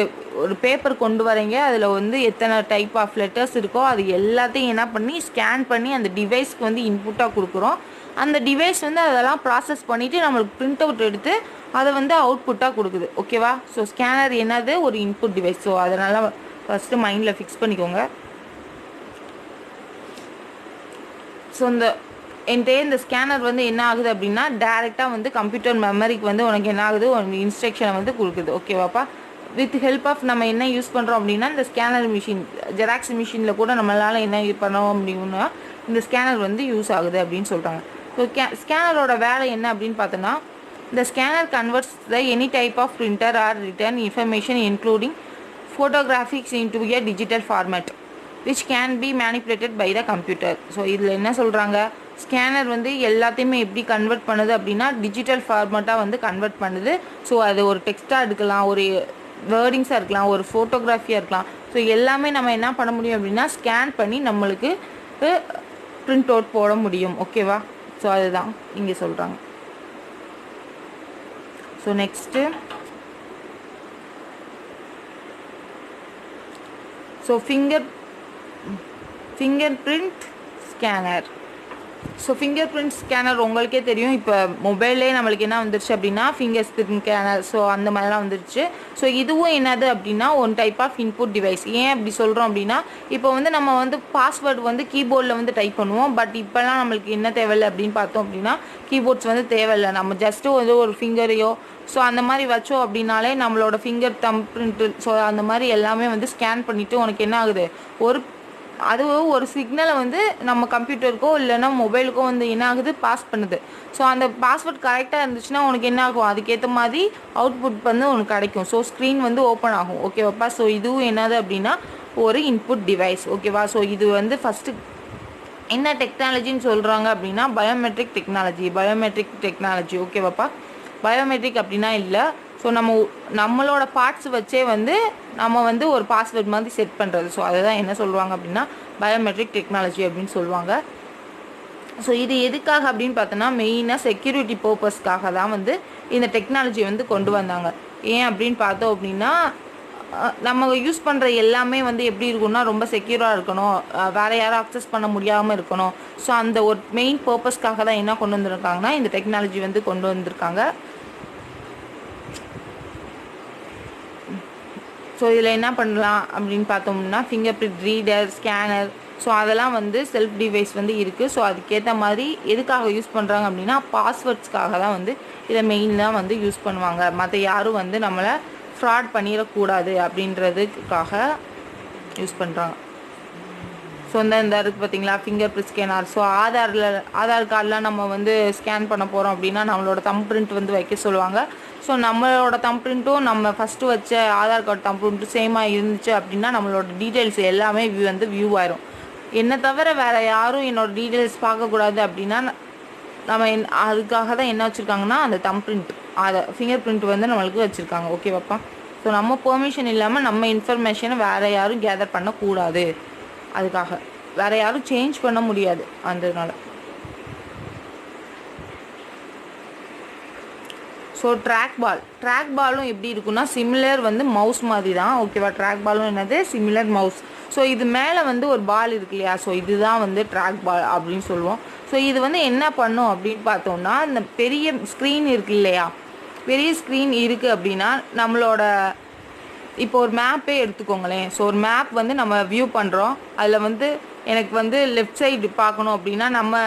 பேப்பர் கொண்டு வரீங்க, அதில் வந்து எத்தனை டைப் ஆஃப் லெட்டர்ஸ் இருக்கோ அது எல்லாத்தையும் என்ன பண்ணி ஸ்கேன் பண்ணி அந்த டிவைஸ்க்கு வந்து இன்புட்டாக கொடுக்குறோம். அந்த டிவைஸ் வந்து அதெல்லாம் ப்ராசஸ் பண்ணிவிட்டு நம்மளுக்கு பிரிண்ட் அவுட் எடுத்து அதை வந்து அவுட்புட்டாக கொடுக்குது. ஓகேவா? ஸோ ஸ்கேனர் என்னது, ஒரு இன்புட் டிவைஸ். ஸோ அதனால் ஃபஸ்ட்டு மைண்டில் ஃபிக்ஸ் பண்ணிக்கோங்க. ஸோ இந்த ஸ்கேனர் வந்து என்ன ஆகுது அப்படின்னா டேரெக்டாக வந்து கம்ப்யூட்டர் மெமரிக்கு வந்து உனக்கு என்ன ஆகுது, ஒரு இன்ஸ்ட்ரக்ஷனை வந்து கொடுக்குது. ஓகேவாப்பா? வித் ஹெல்ப் ஆஃப் நம்ம என்ன யூஸ் பண்ணுறோம் அப்படின்னா இந்த ஸ்கேனர் மிஷின், ஜெராக்ஸ் மிஷினில் கூட நம்மளால் என்ன பண்ணோம் அப்படின்னா இந்த ஸ்கேனர் வந்து யூஸ் ஆகுது அப்படின்னு சொல்கிறாங்க. ஸோ ஸ்கேனரோட வேலை என்ன அப்படின்னு பார்த்தோன்னா, இந்த scanner converts the any type of printer or written information including photographics into a digital format which can be manipulated by the computer. So இதில் என்ன சொல்கிறாங்க, ஸ்கேனர் வந்து எல்லாத்தையுமே எப்படி கன்வெர்ட் பண்ணுது அப்படின்னா டிஜிட்டல் ஃபார்மேட்டாக வந்து கன்வெர்ட் பண்ணுது. ஸோ அது ஒரு டெக்ஸ்ட்டாக இருக்கலாம், ஒரு வேர்டிங்ஸாக இருக்கலாம், ஒரு ஃபோட்டோகிராஃபியாக இருக்கலாம். ஸோ எல்லாமே நம்ம என்ன பண்ண முடியும் அப்படின்னா ஸ்கேன் பண்ணி நம்மளுக்கு பிரிண்ட் அவுட் போட முடியும். ஓகேவா? ஸோ அதுதான் இங்கே சொல்கிறாங்க. So next so finger print scanner. So finger print scanner உங்களுக்கே தெரியும், இப்போ மொபைல்லே நம்மளுக்கு என்ன வந்துருச்சு அப்படின்னா ஃபிங்கர் பிரிண்ட் ஸ்கேனர். ஸோ அந்த மாதிரிலாம் வந்துருச்சு. ஸோ இதுவும் என்னது அப்படின்னா one type of input device. ஏன் அப்படி சொல்கிறோம் அப்படின்னா இப்போ வந்து நம்ம வந்து பாஸ்வேர்டு வந்து கீபோர்டில் வந்து டைப் பண்ணுவோம். பட் இப்போல்லாம் நம்மளுக்கு என்ன தேவையில்லை அப்படின்னு பார்த்தோம் அப்படின்னா கீபோர்ட்ஸ் வந்து தேவையில்லை. நம்ம ஜஸ்ட்டு வந்து ஒரு ஃபிங்கரையோ ஸோ அந்த மாதிரி வச்சோம் அப்படின்னாலே நம்மளோட ஃபிங்கர் தம்ப் பிரிண்ட்டு ஸோ அந்த மாதிரி எல்லாமே வந்து ஸ்கேன் பண்ணிவிட்டு உனக்கு என்ன ஆகுது, ஒரு சிக்னலை வந்து நம்ம கம்ப்யூட்டருக்கோ இல்லைன்னா மொபைலுக்கோ வந்து என்ன ஆகுது, பாஸ் பண்ணுது. ஸோ அந்த பாஸ்வேர்ட் கரெக்டாக இருந்துச்சுன்னா உனக்கு என்ன ஆகும், அதுக்கேற்ற மாதிரி அவுட்புட் வந்து உனக்கு கிடைக்கும். ஸோ ஸ்க்ரீன் வந்து ஓப்பன் ஆகும். ஓகேவாப்பா? ஸோ இதுவும் என்னது அப்படின்னா ஒரு இன்புட் டிவைஸ். ஓகேவா? ஸோ இது வந்து ஃபஸ்ட்டு என்ன டெக்னாலஜின்னு சொல்கிறாங்க அப்படின்னா பயோமெட்ரிக் டெக்னாலஜி. ஓகேவாப்பா? பயோமெட்ரிக் அப்படின்னா இல்லை, ஸோ நம்மளோட பார்ட்ஸ் வச்சே வந்து நம்ம வந்து ஒரு பாஸ்வேர்ட் மாதிரி செட் பண்ணுறது. ஸோ அதை தான் என்ன சொல்லுவாங்க அப்படின்னா பயோமெட்ரிக் டெக்னாலஜி அப்படின்னு சொல்லுவாங்க. ஸோ இது எதுக்காக அப்படின்னு பார்த்தோன்னா மெயினாக செக்யூரிட்டி பர்பஸ்க்காக தான் வந்து இந்த டெக்னாலஜி வந்து கொண்டு வந்தாங்க. ஏன் அப்படின்னு பார்த்தோம் அப்படின்னா நம்ம யூஸ் பண்ணுற எல்லாமே வந்து எப்படி இருக்குன்னா ரொம்ப செக்யூராக இருக்கணும், வேறு யாரும் அக்சஸ் பண்ண முடியாமல் இருக்கணும். ஸோ அந்த ஒரு மெயின் பர்பஸ்க்காக தான் என்ன கொண்டு வந்திருக்காங்கன்னா இந்த டெக்னாலஜி வந்து கொண்டு வந்திருக்காங்க. ஸோ இதில் என்ன பண்ணலாம் அப்படின்னு பார்த்தோம்னா finger print reader, scanner, so அதெல்லாம் வந்து செல்ஃப் டிவைஸ் வந்து இருக்குது. ஸோ அதுக்கேற்ற மாதிரி எதுக்காக யூஸ் பண்ணுறாங்க அப்படின்னா பாஸ்வேர்ட்ஸ்க்காக தான் வந்து இதை மெயினாக வந்து யூஸ் பண்ணுவாங்க. மற்ற யாரும் வந்து நம்மளை ஃப்ராட் பண்ணிடக்கூடாது அப்படின்றதுக்காக யூஸ் பண்ணுறாங்க. ஸோ இந்த இருக்குது பார்த்தீங்களா fingerprint scanner. So Aadhaar கார்டெலாம் நம்ம வந்து ஸ்கேன் பண்ண போகிறோம் அப்படின்னா நம்மளோட தம்ப் பிரிண்ட் வந்து வைக்க சொல்லுவாங்க. ஸோ நம்மளோட தம்ப் பிரிண்ட்டும் நம்ம ஃபஸ்ட்டு வச்ச ஆதார் கார்டு தம்ப் பிரிண்ட்டும் சேமாக இருந்துச்சு அப்படின்னா நம்மளோட டீட்டெயில்ஸ் எல்லாமே வியூ ஆயிரும். என்னை தவிர வேறு யாரும் என்னோடய டீட்டெயில்ஸ் பார்க்கக்கூடாது அப்படின்னா நம்ம அதுக்காக தான் என்ன வச்சுருக்காங்கன்னா அந்த தம்ப் பிரிண்ட், அதை ஃபிங்கர் பிரிண்ட் வந்து நம்மளுக்கு வச்சுருக்காங்க. ஓகேவாப்பா? ஸோ நம்ம பெர்மிஷன் இல்லாமல் நம்ம இன்ஃபர்மேஷனை வேறு யாரும் கேதர் பண்ணக்கூடாது, அதுக்காக வேறு யாரும் சேஞ்ச் பண்ண முடியாது. அதனால ஸோ ட்ராக் பாலும் எப்படி இருக்குன்னா சிமிலர் வந்து மவுஸ் மாதிரி தான். ஓகேவா? ட்ராக் பாலும் என்னது சிமிலர் மவுஸ். ஸோ இது மேலே வந்து ஒரு பால் இருக்கு இல்லையா, ஸோ இதுதான் வந்து ட்ராக் பால் அப்படின்னு சொல்லுவோம். ஸோ இது வந்து என்ன பண்ணும் அப்படின்னு பார்த்தோம்னா இந்த பெரிய ஸ்க்ரீன் இருக்கு இல்லையா, பெரிய ஸ்க்ரீன் இருக்குது அப்படின்னா நம்மளோட இப்போ ஒரு மேப்பே எடுத்துக்கோங்களேன். ஸோ ஒரு மேப் வந்து நம்ம வியூ பண்ணுறோம். அதில் வந்து எனக்கு வந்து லெஃப்ட் சைடு பார்க்கணும் அப்படின்னா நம்ம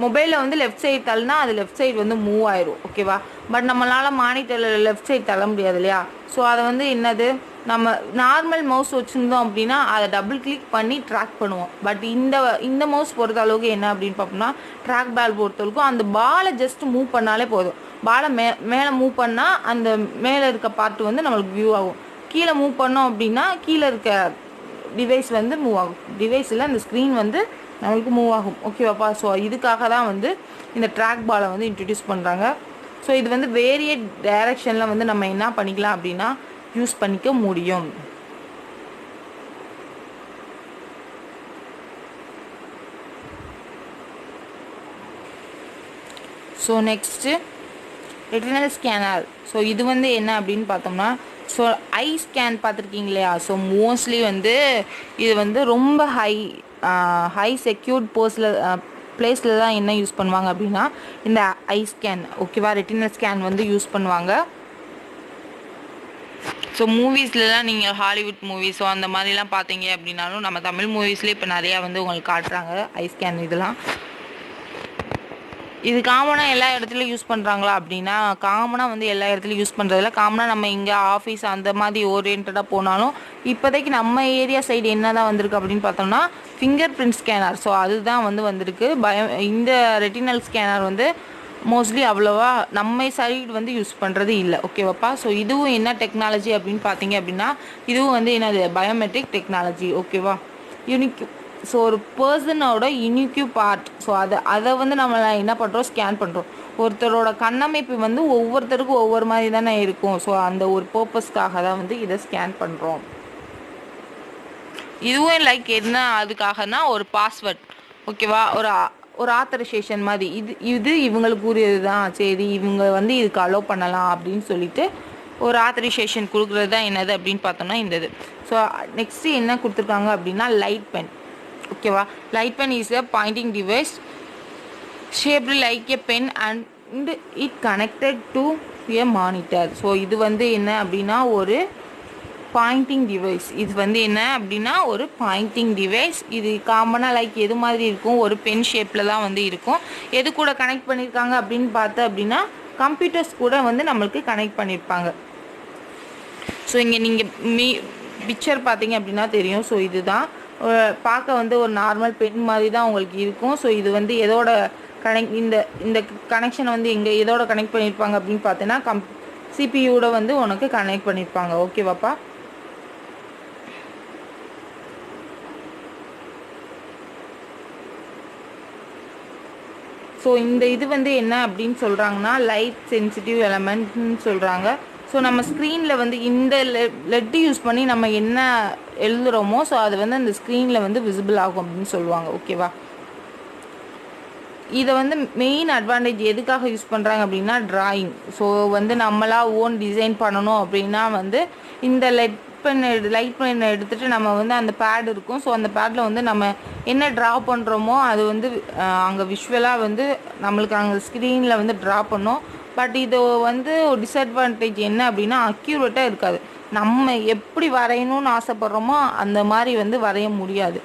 மொபைலில் வந்து லெஃப்ட் சைடு தள்ளினா அது லெஃப்ட் சைடு வந்து மூவ் ஆயிரும். ஓகேவா? பட் நம்மளால் மானிட்டரில் லெஃப்ட் சைடு தள்ள முடியாது இல்லையா? ஸோ அதை வந்து என்னது நம்ம நார்மல் மவுஸ் வச்சுருந்தோம் அப்படின்னா அதை டபுள் கிளிக் பண்ணி ட்ராக் பண்ணுவோம். பட் இந்த மவுஸ் பொறுத்த அளவுக்கு என்ன அப்படின்னு பார்ப்போம்னா ட்ராக் பால் பொறுத்தளவுக்கும் அந்த பாலை ஜஸ்ட் மூவ் பண்ணாலே போதும். பாலை மேலே மூவ் பண்ணால் அந்த மேலே இருக்க பார்ட் வந்து நம்மளுக்கு வியூ ஆகும். கீழே மூவ் பண்ணோம் அப்படின்னா கீழே இருக்க டிவைஸ் வந்து மூவ் ஆகும். டிவைஸில் அந்த ஸ்க்ரீன் வந்து நம்மளுக்கு மூவ் ஆகும். ஓகேவாப்பா? ஸோ இதுக்காக தான் வந்து இந்த ட்ராக் பாலை வந்து இன்ட்ரடியூஸ் பண்ணுறாங்க. ஸோ இது வந்து வேரியட் டைரக்ஷனில் வந்து நம்ம என்ன பண்ணிக்கலாம் அப்படின்னா யூஸ் பண்ணிக்க முடியும். So next retinal scanner. So இது வந்து என்ன அப்படின்னு பார்த்தோம்னா ஸோ ஐ ஸ்கேன் பார்த்துருக்கீங்க இல்லையா? ஸோ மோஸ்ட்லி வந்து இது வந்து ரொம்ப ஹை செக்யூர்ட் பிளேஸில் தான் என்ன யூஸ் பண்ணுவாங்க அப்படின்னா இந்த ஐ ஸ்கேன். ஓகேவா? ரெட்டினல் ஸ்கேன் வந்து யூஸ் பண்ணுவாங்க. ஸோ மூவிஸ்லாம் நீங்கள் ஹாலிவுட் மூவிஸோ அந்த மாதிரிலாம் பார்த்தீங்க அப்படின்னாலும் நம்ம தமிழ் மூவிஸ்லேயே இப்போ நிறையா வந்து உங்களுக்கு காட்டுறாங்க ஐ ஸ்கேன். இதெல்லாம் இது காமனாக எல்லா இடத்துலையும் யூஸ் பண்ணுறாங்களா அப்படின்னா காமனாக வந்து எல்லா இடத்துலையும் யூஸ் பண்ணுறதில்ல. காமனாக நம்ம இங்கே ஆஃபீஸ் அந்த மாதிரி ஓரியன்டாக போனாலும் இப்போதைக்கு நம்ம ஏரியா சைடு என்ன தான் வந்திருக்கு அப்படின்னு பார்த்தோம்னா ஃபிங்கர் பிரிண்ட் ஸ்கேனர். ஸோ அதுதான் வந்து வந்திருக்கு. இந்த ரெட்டினல் ஸ்கேனர் வந்து மோஸ்ட்லி அவ்வளோவா நம்ம சைடு வந்து யூஸ் பண்ணுறது இல்லை. ஓகேவாப்பா? ஸோ இதுவும் என்ன டெக்னாலஜி அப்படின்னு பார்த்தீங்க அப்படின்னா இதுவும் வந்து என்னது பயோமெட்ரிக் டெக்னாலஜி. ஓகேவா? யூனிக். ஸோ ஒரு பர்சனோட யூனிக்யூ பார்ட். ஸோ அதை வந்து நம்ம என்ன பண்ணுறோம் ஸ்கேன் பண்ணுறோம். ஒருத்தரோட கண்ணமைப்பு வந்து ஒவ்வொருத்தருக்கும் ஒவ்வொரு மாதிரி தானே இருக்கும். ஸோ அந்த ஒரு பர்பஸ்க்காக தான் வந்து இதை ஸ்கேன் பண்ணுறோம். இதுவும் லைக் என்ன அதுக்காகனா ஒரு பாஸ்வேர்ட். ஓகேவா? ஒரு ஆத்தரைசேஷன் மாதிரி இது இவங்களுக்கு உரியது தான். சரி இவங்க வந்து இதுக்கு அலோவ் பண்ணலாம் அப்படின்னு சொல்லிட்டு ஒரு ஆத்தரைசேஷன் கொடுக்குறது தான் என்னது அப்படின்னு பார்த்தோம்னா இந்த இது. ஸோ நெக்ஸ்ட்டு என்ன கொடுத்துருக்காங்க அப்படின்னா லைட் பென். ஓகேவா? Light pen is a pointing device shaped like a pen and it connected to a monitor. So இது வந்து என்ன அப்படின்னா ஒரு பாயிண்டிங் டிவைஸ். இது வந்து என்ன அப்படின்னா ஒரு பாயிண்டிங் டிவைஸ். இது காமனாக லைக் எது மாதிரி இருக்கும் ஒரு பென் ஷேப்பில் தான் வந்து இருக்கும். எது கூட கனெக்ட் பண்ணியிருக்காங்க அப்படின்னு பார்த்தா அப்படின்னா கம்ப்யூட்டர்ஸ் கூட வந்து நம்மளுக்கு கனெக்ட் பண்ணியிருப்பாங்க. ஸோ இங்கே நீங்கள் பிக்சர் பார்த்தீங்க அப்படின்னா தெரியும். ஸோ இதுதான் பார்க்க வந்து ஒரு நார்மல் பென் மாதிரி தான் உங்களுக்கு இருக்கும். ஸோ இது வந்து எதோட இந்த கனெக்ஷனை வந்து எதோட கனெக்ட் பண்ணியிருப்பாங்க அப்படின்னு பார்த்தீங்கன்னா சிபியூட வந்து உனக்கு கனெக்ட் பண்ணியிருப்பாங்க. ஓகேவாப்பா? ஸோ இந்த இது வந்து என்ன அப்படின்னு சொல்கிறாங்கன்னா லைட் சென்சிட்டிவ் எலமெண்ட்னு சொல்கிறாங்க. ஸோ நம்ம ஸ்க்ரீனில் வந்து இந்த லெட்டு யூஸ் பண்ணி நம்ம என்ன எழுதுகிறோமோ ஸோ அது வந்து அந்த ஸ்க்ரீனில் வந்து விசிபிள் ஆகும் அப்படின்னு சொல்லுவாங்க. ஓகேவா? இதை வந்து மெயின் அட்வான்டேஜ் எதுக்காக யூஸ் பண்ணுறாங்க அப்படின்னா ட்ராயிங். ஸோ வந்து நம்மளாக ஓன் டிசைன் பண்ணணும் அப்படின்னா வந்து இந்த லைட் பென் எடுத்துகிட்டு நம்ம வந்து அந்த பேட் இருக்கும். ஸோ அந்த பேடில் வந்து நம்ம என்ன ட்ரா பண்ணுறோமோ அது வந்து அங்கே விஷுவலாக வந்து நம்மளுக்கு அங்கே ஸ்க்ரீனில் வந்து ட்ரா பண்ணோம். பட் இது வந்து ஒரு டிஸ்அட்வான்டேஜ் என்ன அப்படின்னா அக்யூரேட்டாக இருக்காது. நம்ம எப்படி வரையணும்னு ஆசைப்பட்றோமோ அந்த மாதிரி வந்து வரைய முடியாது.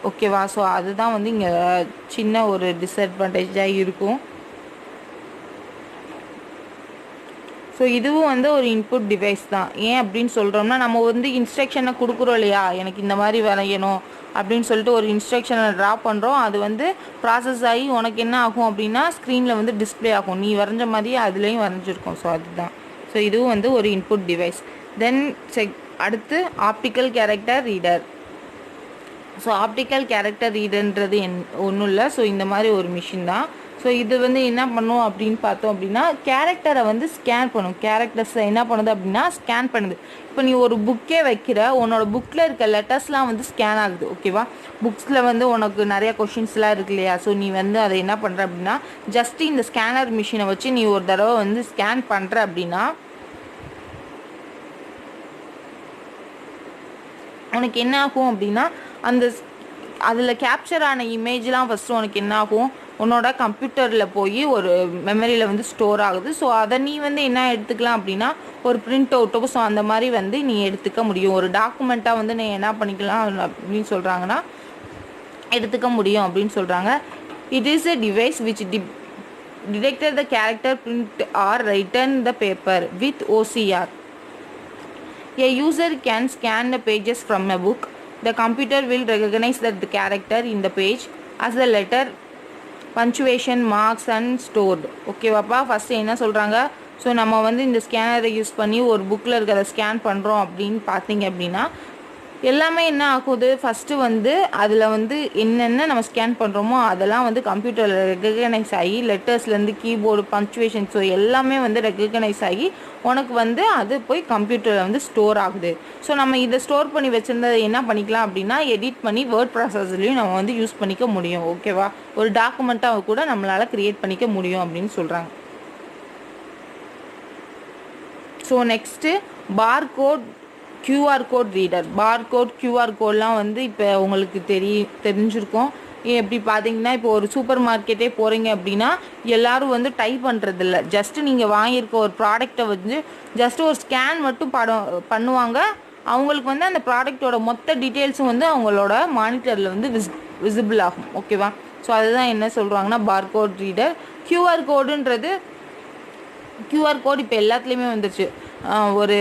ஓகேவா? ஸோ அதுதான் வந்து இங்கே சின்ன ஒரு டிஸ்அட்வான்டேஜாக இருக்கும். ஸோ இதுவும் வந்து ஒரு இன்புட் டிவைஸ் தான். ஏன் அப்படின்னு சொல்கிறோம்னா நம்ம வந்து இன்ஸ்ட்ரக்ஷனை கொடுக்குறோம் இல்லையா? எனக்கு இந்த மாதிரி வரையணும் அப்படின்னு சொல்லிட்டு ஒரு இன்ஸ்ட்ரக்ஷனை ட்ரா பண்ணுறோம். அது வந்து ப்ராசஸ் ஆகி உனக்கு என்ன ஆகும் அப்படின்னா ஸ்க்ரீனில் வந்து டிஸ்பிளே ஆகும். நீ வரைஞ்ச மாதிரியே அதுலேயும் வரைஞ்சிருக்கும். ஸோ அதுதான். ஸோ இதுவும் வந்து ஒரு இன்புட் டிவைஸ். தென் அடுத்து optical character reader. So optical character ரீடர்ன்றது ஒன்றும் இல்லை. ஸோ இந்த மாதிரி ஒரு மிஷின் தான். ஸோ இது வந்து என்ன பண்ணும் அப்படின்னு பார்த்தோம் அப்படின்னா கேரக்டரை வந்து ஸ்கேன் பண்ணும். கேரக்டர்ஸை என்ன பண்ணுது அப்படின்னா ஸ்கேன் பண்ணுது. இப்போ நீ ஒரு புக்கே வைக்கிற உன்னோட புக்கில் இருக்க லெட்டர்ஸ்லாம் வந்து ஸ்கேன் ஆகுது. ஓகேவா? புக்ஸில் வந்து உனக்கு நிறைய கொஷின்ஸ்லாம் இருக்கு இல்லையா? ஸோ நீ வந்து அதை என்ன பண்ணுற அப்படின்னா ஜஸ்ட்டு இந்த ஸ்கேனர் மிஷினை வச்சு நீ ஒரு தடவை வந்து ஸ்கேன் பண்ணுற அப்படின்னா உனக்கு என்ன ஆகும் அப்படின்னா அதில் கேப்சர் ஆன இமேஜ்லாம் ஃபஸ்ட்டு உனக்கு என்ன ஆகும் உன்னோட கம்ப்யூட்டரில் போய் ஒரு மெமரியில் வந்து ஸ்டோர் ஆகுது. ஸோ அதை நீ வந்து என்ன எடுத்துக்கலாம் அப்படின்னா ஒரு பிரிண்ட் அவுட்டோ ஸோ அந்த மாதிரி வந்து நீ எடுத்துக்க முடியும். ஒரு டாக்குமெண்ட்டாக வந்து நீ என்ன பண்ணிக்கலாம் அப்படின்னு சொல்கிறாங்கன்னா எடுத்துக்க முடியும் அப்படின்னு சொல்கிறாங்க. It is a device which detected the character print or written the paper with OCR. A user can scan the pages from a book. The computer will recognize that the character in the page as the letter, punctuation marks and stored. ஓகேவாப்பா, first என்ன சொல்கிறாங்க, so நம்ம வந்து இந்த ஸ்கேனரை use பண்ணி ஒரு புக்கில் இருக்கிறத ஸ்கேன் பண்ணுறோம் அப்படின்னு பார்த்தீங்க அப்படின்னா எல்லாமே என்ன ஆகுது, ஃபஸ்ட்டு வந்து அதில் வந்து என்னென்ன நம்ம ஸ்கேன் பண்ணுறோமோ அதெல்லாம் வந்து கம்ப்யூட்டரில் ரெகக்னைஸ் ஆகி லெட்டர்ஸ்லேருந்து கீபோர்டு பங்க்சுவேஷன் ஸோ எல்லாமே வந்து ரெகக்னைஸ் ஆகி உனக்கு வந்து அது போய் கம்ப்யூட்டரில் வந்து ஸ்டோர் ஆகுது. ஸோ நம்ம இதை ஸ்டோர் பண்ணி வச்சுருந்ததை என்ன பண்ணிக்கலாம் அப்படின்னா எடிட் பண்ணி வேர்ட் ப்ராசஸ்லையும் நம்ம வந்து யூஸ் பண்ணிக்க முடியும். ஓகேவா, ஒரு டாக்குமெண்ட்டாக கூட நம்மளால் க்ரியேட் பண்ணிக்க முடியும் அப்படின்னு சொல்கிறாங்க. So next barcode QR code reader. Barcode QR கோட்லாம் வந்து இப்போ உங்களுக்கு தெரிஞ்சிருக்கும். எப்படி பார்த்தீங்கன்னா இப்போ ஒரு சூப்பர் மார்க்கெட்டே போகிறீங்க அப்படின்னா எல்லோரும் வந்து டைப் பண்ணுறதில்ல, ஜஸ்ட்டு நீங்கள் வாங்கியிருக்க ஒரு ப்ராடக்டை வந்து ஜஸ்ட்டு ஒரு ஸ்கேன் மட்டும் பண்ணுவாங்க. அவங்களுக்கு வந்து அந்த ப்ராடக்டோட மொத்த டீட்டெயில்ஸும் வந்து அவங்களோட மானிட்டரில் வந்து விசிபிள் ஆகும். ஓகேவா, ஸோ அதுதான் என்ன சொல்கிறாங்கன்னா பார்கோட் ரீடர். QR கோடுன்றது QR கோட் இப்போ எல்லாத்துலேயுமே வந்துருச்சு. ஒரு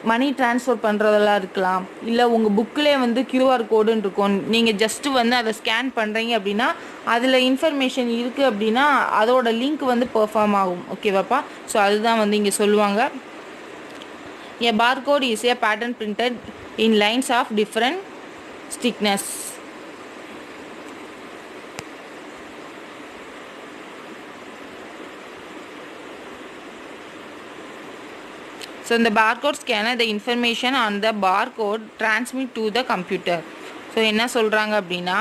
மணி ட்ரான்ஸ்ஃபர் பண்ணுறதெல்லாம் இருக்கலாம், இல்லை உங்கள் புக்கிலே வந்து QR கோடுன்னு இருக்கும். நீங்கள் ஜஸ்ட்டு வந்து அதை ஸ்கேன் பண்ணுறீங்க அப்படின்னா அதில் இன்ஃபர்மேஷன் இருக்குது அப்படின்னா அதோட லிங்க் வந்து பெர்ஃபார்ம் ஆகும். ஓகேவாப்பா, ஸோ அதுதான் வந்து இங்கே சொல்லுவாங்க. A barcode is a pattern printed in lines of different thickness. So in the barcode scanner, the information on the barcode transmit to the computer. So என்ன சொல்கிறாங்க அப்படின்னா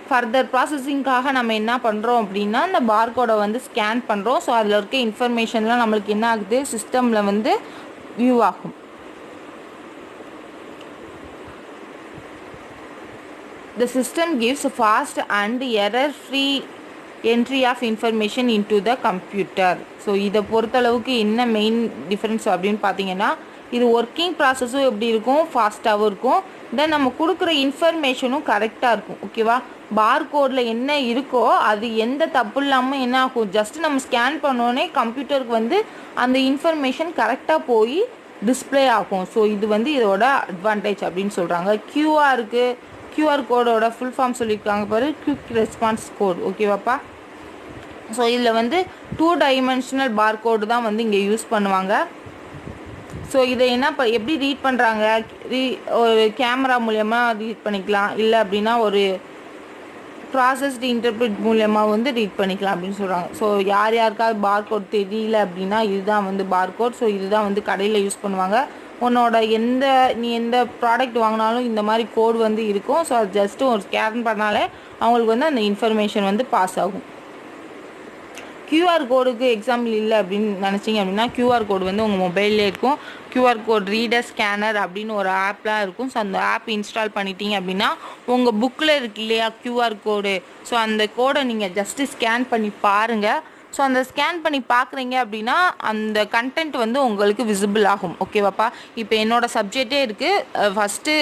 ஃபர்தர் ப்ராசஸிங்காக நம்ம என்ன பண்ணுறோம் அப்படின்னா இந்த பார்கோடை வந்து ஸ்கேன் பண்ணுறோம். ஸோ அதில் இருக்க இன்ஃபர்மேஷன்லாம் நம்மளுக்கு என்ன ஆகுது, சிஸ்டமில் வந்து வியூ ஆகும். The system gives fast and error-free entry of information into the computer. So இதை பொறுத்தளவுக்கு என்ன மெயின் டிஃப்ரென்ஸ் அப்படின்னு பார்த்தீங்கன்னா இது ஒர்க்கிங் ப்ராசஸும் எப்படி இருக்கும், ஃபாஸ்ட்டாகவும் இருக்கும். தென் நம்ம கொடுக்குற இன்ஃபர்மேஷனும் கரெக்டாக இருக்கும். ஓகேவா, பார்கோடில் என்ன இருக்கோ அது எந்த தப்பு இல்லாமல் என்ன ஆகும், ஜஸ்ட்டு நம்ம ஸ்கேன் பண்ணோன்னே கம்ப்யூட்டருக்கு வந்து அந்த இன்ஃபர்மேஷன் கரெக்டாக போய் டிஸ்பிளே ஆகும். ஸோ இது வந்து இதோட அட்வான்டேஜ் அப்படின்னு சொல்கிறாங்க. QR கோடோட ஃபுல் ஃபார்ம் சொல்லியிருக்காங்க பாரு, குவிக் ரெஸ்பான்ஸ் கோட். ஓகேவாப்பா, ஸோ இதில் வந்து 2 டைமென்ஷனல் பார்கோடு தான் வந்து இங்கே யூஸ் பண்ணுவாங்க. ஸோ இதை எப்படி ரீட் பண்ணுறாங்க, ஒரு கேமரா மூலயமா ரீட் பண்ணிக்கலாம், இல்லை அப்படின்னா ஒரு ப்ராசஸ்டு இன்டர்பிரிட் மூலயமா வந்து ரீட் பண்ணிக்கலாம் அப்படின்னு சொல்கிறாங்க. ஸோ யாருக்காவது பார்கோட் தெரியல அப்படின்னா இதுதான் வந்து பார்கோட். ஸோ இதுதான் வந்து கடையில் யூஸ் பண்ணுவாங்க. உன்னோட நீ எந்த ப்ராடக்ட் வாங்கினாலும் இந்த மாதிரி கோடு வந்து இருக்கும். ஸோ அது ஜஸ்ட்டு ஒரு ஸ்கேன் பண்ணாலே அவங்களுக்கு வந்து அந்த இன்ஃபர்மேஷன் வந்து பாஸ் ஆகும். QR கோடுக்கு எக்ஸாம்பிள் இல்லை அப்படின்னு நினச்சிங்க அப்படின்னா QR கோடு வந்து உங்கள் மொபைல்லே இருக்கும். QR கோட் ரீடர் ஸ்கேனர் அப்படின்னு ஒரு ஆப்லாம் இருக்கும். ஸோ அந்த ஆப் இன்ஸ்டால் பண்ணிட்டீங்க அப்படின்னா உங்கள் புக்கில் இருக்கு இல்லையா QR கோடு, ஸோ அந்த கோடை நீங்கள் ஜஸ்ட்டு ஸ்கேன் பண்ணி பாருங்கள். ஸோ அந்த ஸ்கேன் பண்ணி பார்க்குறீங்க அப்படின்னா அந்த கண்டென்ட் வந்து உங்களுக்கு விசிபிள் ஆகும். ஓகேவாப்பா, இப்போ என்னோடய சப்ஜெக்டே இருக்குது. ஃபஸ்ட்டு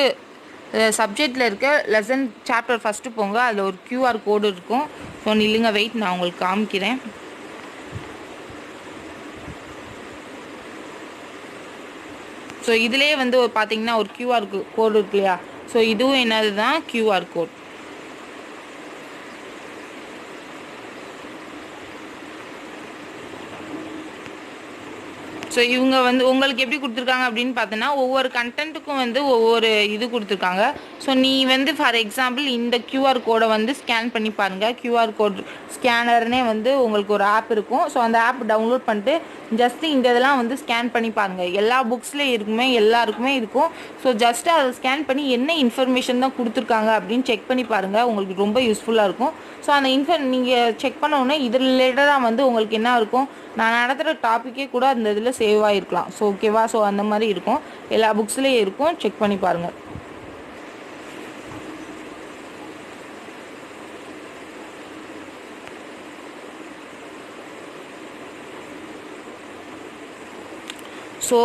சப்ஜெக்டில் இருக்க லெசன் சாப்டர் ஃபஸ்ட்டு போங்க, அதில் ஒரு QR கோடு இருக்கும். ஸோ நில்லுங்க, வெயிட், நான் உங்களுக்கு காமிக்கிறேன். ஸோ இதிலே வந்து பார்த்தீங்கன்னா ஒரு QR கோடு இருக்கு இல்லையா, ஸோ இதுவும் என்னது தான் QR கோட். ஸோ இவங்க வந்து உங்களுக்கு எப்படி கொடுத்துருக்காங்க அப்படின்னு பார்த்தோன்னா ஒவ்வொரு கண்டென்ட்டுக்கும் வந்து ஒவ்வொரு இது கொடுத்துருக்காங்க. ஸோ நீ வந்து ஃபார் எக்ஸாம்பிள் இந்த QR கோடை வந்து ஸ்கேன் பண்ணி பாருங்கள். QR கோட் ஸ்கேனர்னே வந்து உங்களுக்கு ஒரு ஆப் இருக்கும். ஸோ அந்த ஆப் டவுன்லோட் பண்ணிட்டு ஜஸ்ட்டு இந்த இதெல்லாம் வந்து ஸ்கேன் பண்ணி பாருங்கள். எல்லா புக்ஸ்லேயும் எல்லாருக்குமே இருக்கும். ஸோ ஜஸ்ட்டு அதை ஸ்கேன் பண்ணி என்ன இன்ஃபர்மேஷன் தான் கொடுத்துருக்காங்க அப்படின்னு செக் பண்ணி பாருங்கள், உங்களுக்கு ரொம்ப யூஸ்ஃபுல்லாக இருக்கும். ஸோ அந்த நீங்கள் செக் பண்ண உடனே இது ரிலேட்டடாக வந்து உங்களுக்கு என்ன இருக்கும், நான் நடத்துகிற டாப்பிக்கே கூட அந்த இதில் சேவ் ஆகிருக்கலாம். ஸோ ஓகேவா, ஸோ அந்த மாதிரி இருக்கும், எல்லா புக்ஸ்லேயும் இருக்கும், செக் பண்ணி பாருங்கள். ஸோ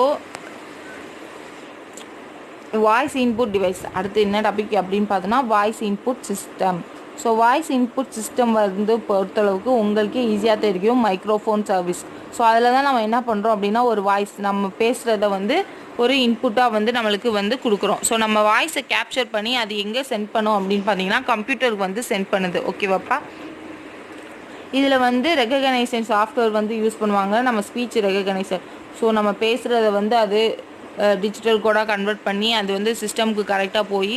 வாய்ஸ் இன்புட் டிவைஸ் அடுத்து என்ன டாபிக் அப்படின்னு பார்த்தோன்னா voice input system. So voice input system வந்து பொறுத்தளவுக்கு உங்களுக்கே ஈஸியாக தெரியும் மைக்ரோஃபோன் சர்வீஸ். ஸோ அதில் தான் நம்ம என்ன பண்ணுறோம் அப்படின்னா ஒரு வாய்ஸ் நம்ம பேசுகிறத வந்து ஒரு இன்புட்டாக வந்து நம்மளுக்கு வந்து கொடுக்குறோம். ஸோ நம்ம வாய்ஸை கேப்சர் பண்ணி அது எங்கே சென்ட் பண்ணோம் அப்படின்னு பார்த்தீங்கன்னா கம்ப்யூட்டருக்கு வந்து சென்ட் பண்ணுது. ஓகேவாப்பா. இதில் வந்து ரெகக்னைசேஷன் சாஃப்ட்வேர் வந்து யூஸ் பண்ணுவாங்க, நம்ம ஸ்பீச் ரெகக்னைசர். ஸோ நம்ம பேசுகிறத வந்து அது டிஜிட்டல் கோடாக கன்வெர்ட் பண்ணி அது வந்து சிஸ்டமுக்கு கரெக்டாக போய்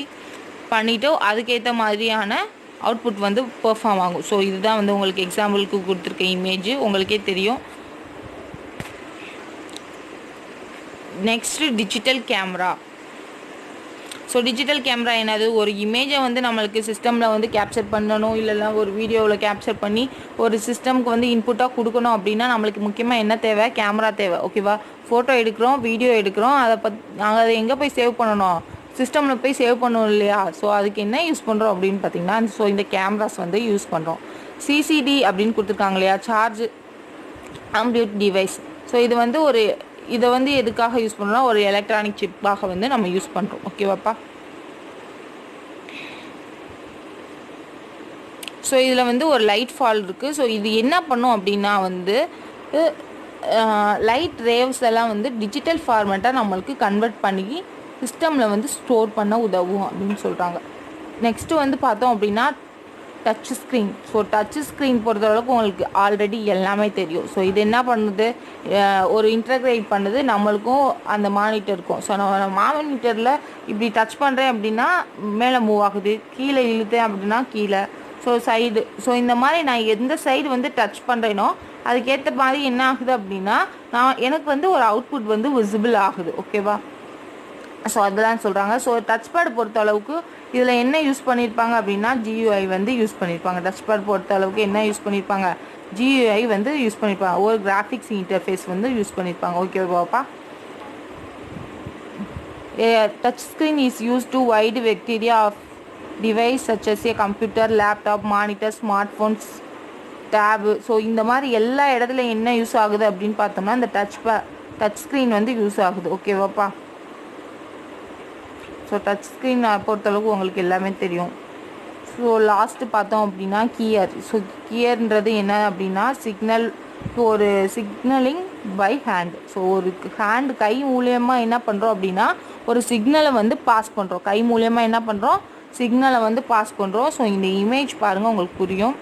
பண்ணிவிட்டு அதுக்கேற்ற மாதிரியான அவுட்புட் வந்து பெர்ஃபார்ம் ஆகும். ஸோ இதுதான் வந்து உங்களுக்கு எக்ஸாம்பிளுக்கு கொடுத்துருக்க இமேஜ், உங்களுக்கே தெரியும். Next digital camera. So digital camera என்னது, ஒரு இமேஜை வந்து நம்மளுக்கு சிஸ்டமில் வந்து கேப்சர் பண்ணணும், இல்லைன்னா ஒரு வீடியோவில் கேப்சர் பண்ணி ஒரு சிஸ்டமுக்கு வந்து இன்புட்டாக கொடுக்கணும் அப்படின்னா நம்மளுக்கு முக்கியமாக என்ன தேவை, கேமரா தேவை. ஓகேவா. ஃபோட்டோ எடுக்கிறோம், வீடியோ எடுக்கிறோம், நாங்கள் அதை எங்கே போய் சேவ் பண்ணணும், சிஸ்டமில் போய் சேவ் பண்ணணும் இல்லையா. ஸோ அதுக்கு என்ன யூஸ் பண்ணுறோம் அப்படின்னு பார்த்தீங்கன்னா ஸோ இந்த கேமராஸ் வந்து யூஸ் பண்ணுறோம். சிசிடி அப்படின்னு கொடுத்துருக்காங்க இல்லையா, சார்ஜ் கம்ப்யூட் டிவைஸ். ஸோ இது வந்து இதை வந்து எதுக்காக யூஸ் பண்ணுறோம்னா ஒரு எலக்ட்ரானிக் சிப்பாக வந்து நம்ம யூஸ் பண்ணுறோம். ஓகேவாப்பா. ஸோ இதில் வந்து ஒரு லைட் ஃபால் இருக்குது. ஸோ இது என்ன பண்ணும் அப்படின்னா வந்து லைட் ரேவ்ஸ் எல்லாம் வந்து டிஜிட்டல் ஃபார்மேட்டாக நம்மளுக்கு கன்வெர்ட் பண்ணி சிஸ்டமில் வந்து ஸ்டோர் பண்ண உதவும் அப்படின்னு சொல்கிறாங்க. நெக்ஸ்ட்டு வந்து பார்த்தோம் அப்படின்னா touch screen. So touch screen பொறுத்தளவுக்கு உங்களுக்கு ஆல்ரெடி எல்லாமே தெரியும். ஸோ இது என்ன பண்ணுது, ஒரு இன்டர்கிரேட் பண்ணுது நம்மளுக்கும் அந்த மானிட்டருக்கும். ஸோ நம்ம மானிட்டரில் இப்படி டச் பண்ணுறேன் அப்படின்னா மேலே மூவ் ஆகுது, கீழே இழுத்தேன் அப்படின்னா கீழே, ஸோ சைடு. ஸோ இந்த மாதிரி நான் எந்த சைடு வந்து டச் பண்ணுறேனோ அதுக்கேற்ற மாதிரி என்ன ஆகுது அப்படின்னா எனக்கு வந்து ஒரு அவுட்புட் வந்து விசிபிள் ஆகுது. ஓகேவா. ஸோ அதெல்லாம் சொல்கிறாங்க. ஸோ டச் பேட் பொறுத்த அளவுக்கு இதில் என்ன யூஸ் பண்ணியிருப்பாங்க அப்படின்னா GUI வந்து யூஸ் பண்ணியிருப்பாங்க. டச் பேட் பொறுத்த அளவுக்கு என்ன யூஸ் பண்ணியிருப்பாங்க, GUI வந்து யூஸ் பண்ணியிருப்பாங்க, ஒரு கிராஃபிக்ஸ் இன்டர்ஃபேஸ் வந்து யூஸ் பண்ணியிருப்பாங்க. ஓகேவாப்பா. Touch screen is use to wide வெக்டீரியா of device such as a computer, laptop, monitor, smart phones, tab. So இந்த மாதிரி எல்லா இடத்துல என்ன யூஸ் ஆகுது அப்படின்னு பார்த்தோம்னா இந்த டச் ஸ்க்ரீன் வந்து யூஸ் ஆகுது. ஓகேவாப்பா. ஸோ டச் ஸ்க்ரீன் பொறுத்தளவுக்கு உங்களுக்கு எல்லாமே தெரியும். ஸோ லாஸ்ட்டு பார்த்தோம் அப்படின்னா கியர். ஸோ கியர்ன்றது என்ன அப்படின்னா ஒரு சிக்னலிங் பை ஹேண்ட். ஸோ ஒரு கை மூலியமாக என்ன பண்ணுறோம் அப்படின்னா ஒரு சிக்னலை வந்து பாஸ் பண்ணுறோம், கை மூலியமாக என்ன பண்ணுறோம், சிக்னலை வந்து பாஸ் பண்ணுறோம். ஸோ இந்த இமேஜ் பாருங்கள், உங்களுக்கு புரியும்.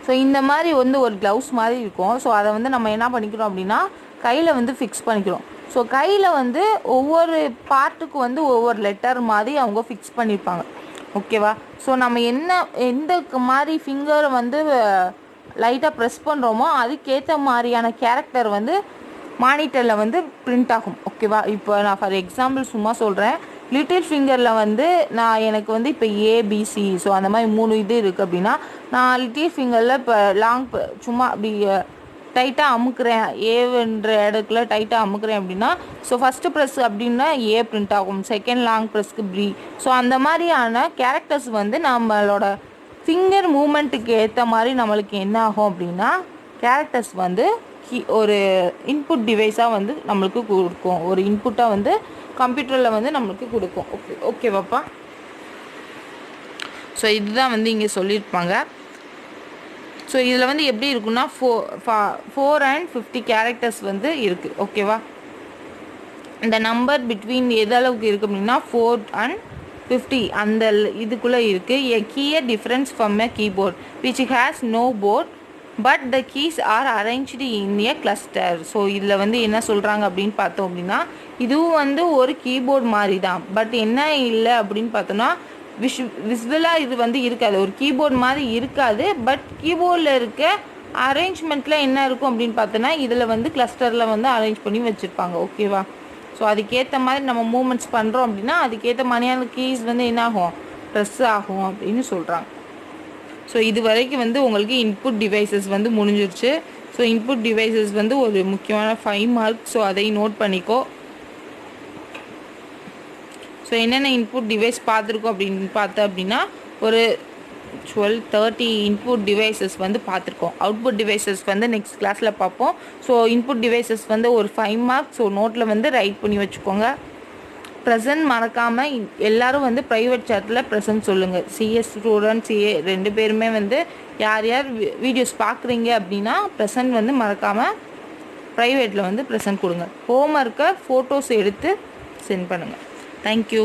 ஸோ இந்த மாதிரி வந்து ஒரு க்ளவுஸ் மாதிரி இருக்கும். ஸோ அதை வந்து நம்ம என்ன பண்ணிக்கிறோம் அப்படின்னா கையில் வந்து ஃபிக்ஸ் பண்ணிக்கிறோம். ஸோ கையில் வந்து ஒவ்வொரு பார்ட்டுக்கு வந்து ஒவ்வொரு லெட்டர் மாதிரி அவங்க ஃபிக்ஸ் பண்ணியிருப்பாங்க. ஓகேவா. ஸோ நம்ம எந்த மாதிரி ஃபிங்கரை வந்து லைட்டாக ப்ரெஸ் பண்ணுறோமோ அதுக்கேற்ற மாதிரியான கேரக்டர் வந்து மானிட்டரில் வந்து பிரிண்ட் ஆகும். ஓகேவா. இப்போ நான் ஃபார் எக்ஸாம்பிள் சும்மா சொல்கிறேன், லிட்டில் ஃபிங்கரில் வந்து எனக்கு வந்து இப்போ ABC, ஸோ அந்த மாதிரி 3 இது இருக்குது அப்படின்னா நான் லிட்டில் ஃபிங்கரில் இப்போ சும்மா அப்படி டைட்டாக அமுக்குறேன், ஏன்ற இடத்துல டைட்டாக அமுக்குறேன் அப்படின்னா ஸோ ஃபஸ்ட்டு ப்ரெஸ் அப்படின்னா A பிரிண்ட் ஆகும், செகண்ட் லாங் ப்ரெஸ்க்கு B. ஸோ அந்த மாதிரியான கேரக்டர்ஸ் வந்து நம்மளோட ஃபிங்கர் மூமெண்ட்டுக்கு ஏற்ற மாதிரி நம்மளுக்கு என்ன ஆகும் அப்படின்னா கேரக்டர்ஸ் வந்து ஒரு இன்புட் டிவைஸாக வந்து நம்மளுக்கு கொடுக்கும், ஒரு இன்புட்டாக வந்து கம்ப்யூட்டரில் வந்து நம்மளுக்கு கொடுக்கும். ஓகேவாப்பா. ஸோ இதுதான் வந்து இங்கே சொல்லியிருப்பாங்க. ஸோ இதில் வந்து எப்படி இருக்குன்னா 4 and 50 கேரக்டர்ஸ் வந்து இருக்குது. ஓகேவா. இந்த நம்பர் பிட்வீன் எது அளவுக்கு இருக்குது அப்படின்னா 4 and 50 அந்த இதுக்குள்ளே இருக்குது. A clear difference from a keyboard which has no board but the keys are arranged in a cluster. So இதில் வந்து என்ன சொல்கிறாங்க அப்படின்னு பார்த்தோம் அப்படின்னா இதுவும் வந்து ஒரு கீபோர்ட் மாதிரி தான், பட் என்ன இல்லை அப்படின்னு பார்த்தோன்னா விசுவலாக இது வந்து இருக்காது, ஒரு கீபோர்ட் மாதிரி இருக்காது. பட் கீபோர்டில் இருக்க அரேஞ்ச்மெண்ட்டில் என்ன இருக்கும் அப்படின்னு பார்த்தோன்னா இதில் வந்து கிளஸ்டரில் வந்து அரேஞ்ச் பண்ணி வச்சுருப்பாங்க. ஓகேவா. ஸோ அதுக்கேற்ற மாதிரி நம்ம மூமெண்ட்ஸ் பண்ணுறோம் அப்படின்னா அதுக்கேற்ற மாதிரியான கீஸ் வந்து என்ன ஆகும், ப்ரெஸ் ஆகும் அப்படின்னு சொல்கிறாங்க. ஸோ இது வரைக்கும் வந்து உங்களுக்கு இன்புட் டிவைசஸ் வந்து முடிஞ்சிருச்சு. ஸோ இன்புட் டிவைசஸ் வந்து ஒரு முக்கியமான 5 மார்க். ஸோ அதை நோட் பண்ணிக்கோ. ஸோ என்னென்ன இன்புட் டிவைஸ் பார்த்துருக்கோம் அப்படின்னு பார்த்தோம் அப்படின்னா ஒரு 30 இன்புட் டிவைசஸ் வந்து பார்த்துருக்கோம். அவுட்புட் டிவைசஸ் வந்து நெக்ஸ்ட் கிளாஸில் பார்ப்போம். ஸோ இன்புட் டிவைசஸ் வந்து ஒரு 5 மார்க்ஸ். ஸோ நோட்டில் வந்து ரைட் பண்ணி வச்சுக்கோங்க. ப்ரெசன்ட் மறக்காமல் எல்லோரும் வந்து ப்ரைவேட் சேட்டில் ப்ரெசன்ட் சொல்லுங்கள். சிஎஸ் ஸ்டூடெண்ட் சிஏ 2 பேருமே வந்து யார் யார் வீடியோஸ் பார்க்குறீங்க அப்படின்னா ப்ரெசன்ட் வந்து மறக்காமல் ப்ரைவேட்டில் வந்து ப்ரெசன்ட் கொடுங்க. ஹோம்ஒர்க்கை ஃபோட்டோஸ் எடுத்து சென்ட் பண்ணுங்கள். தேங்க்யூ.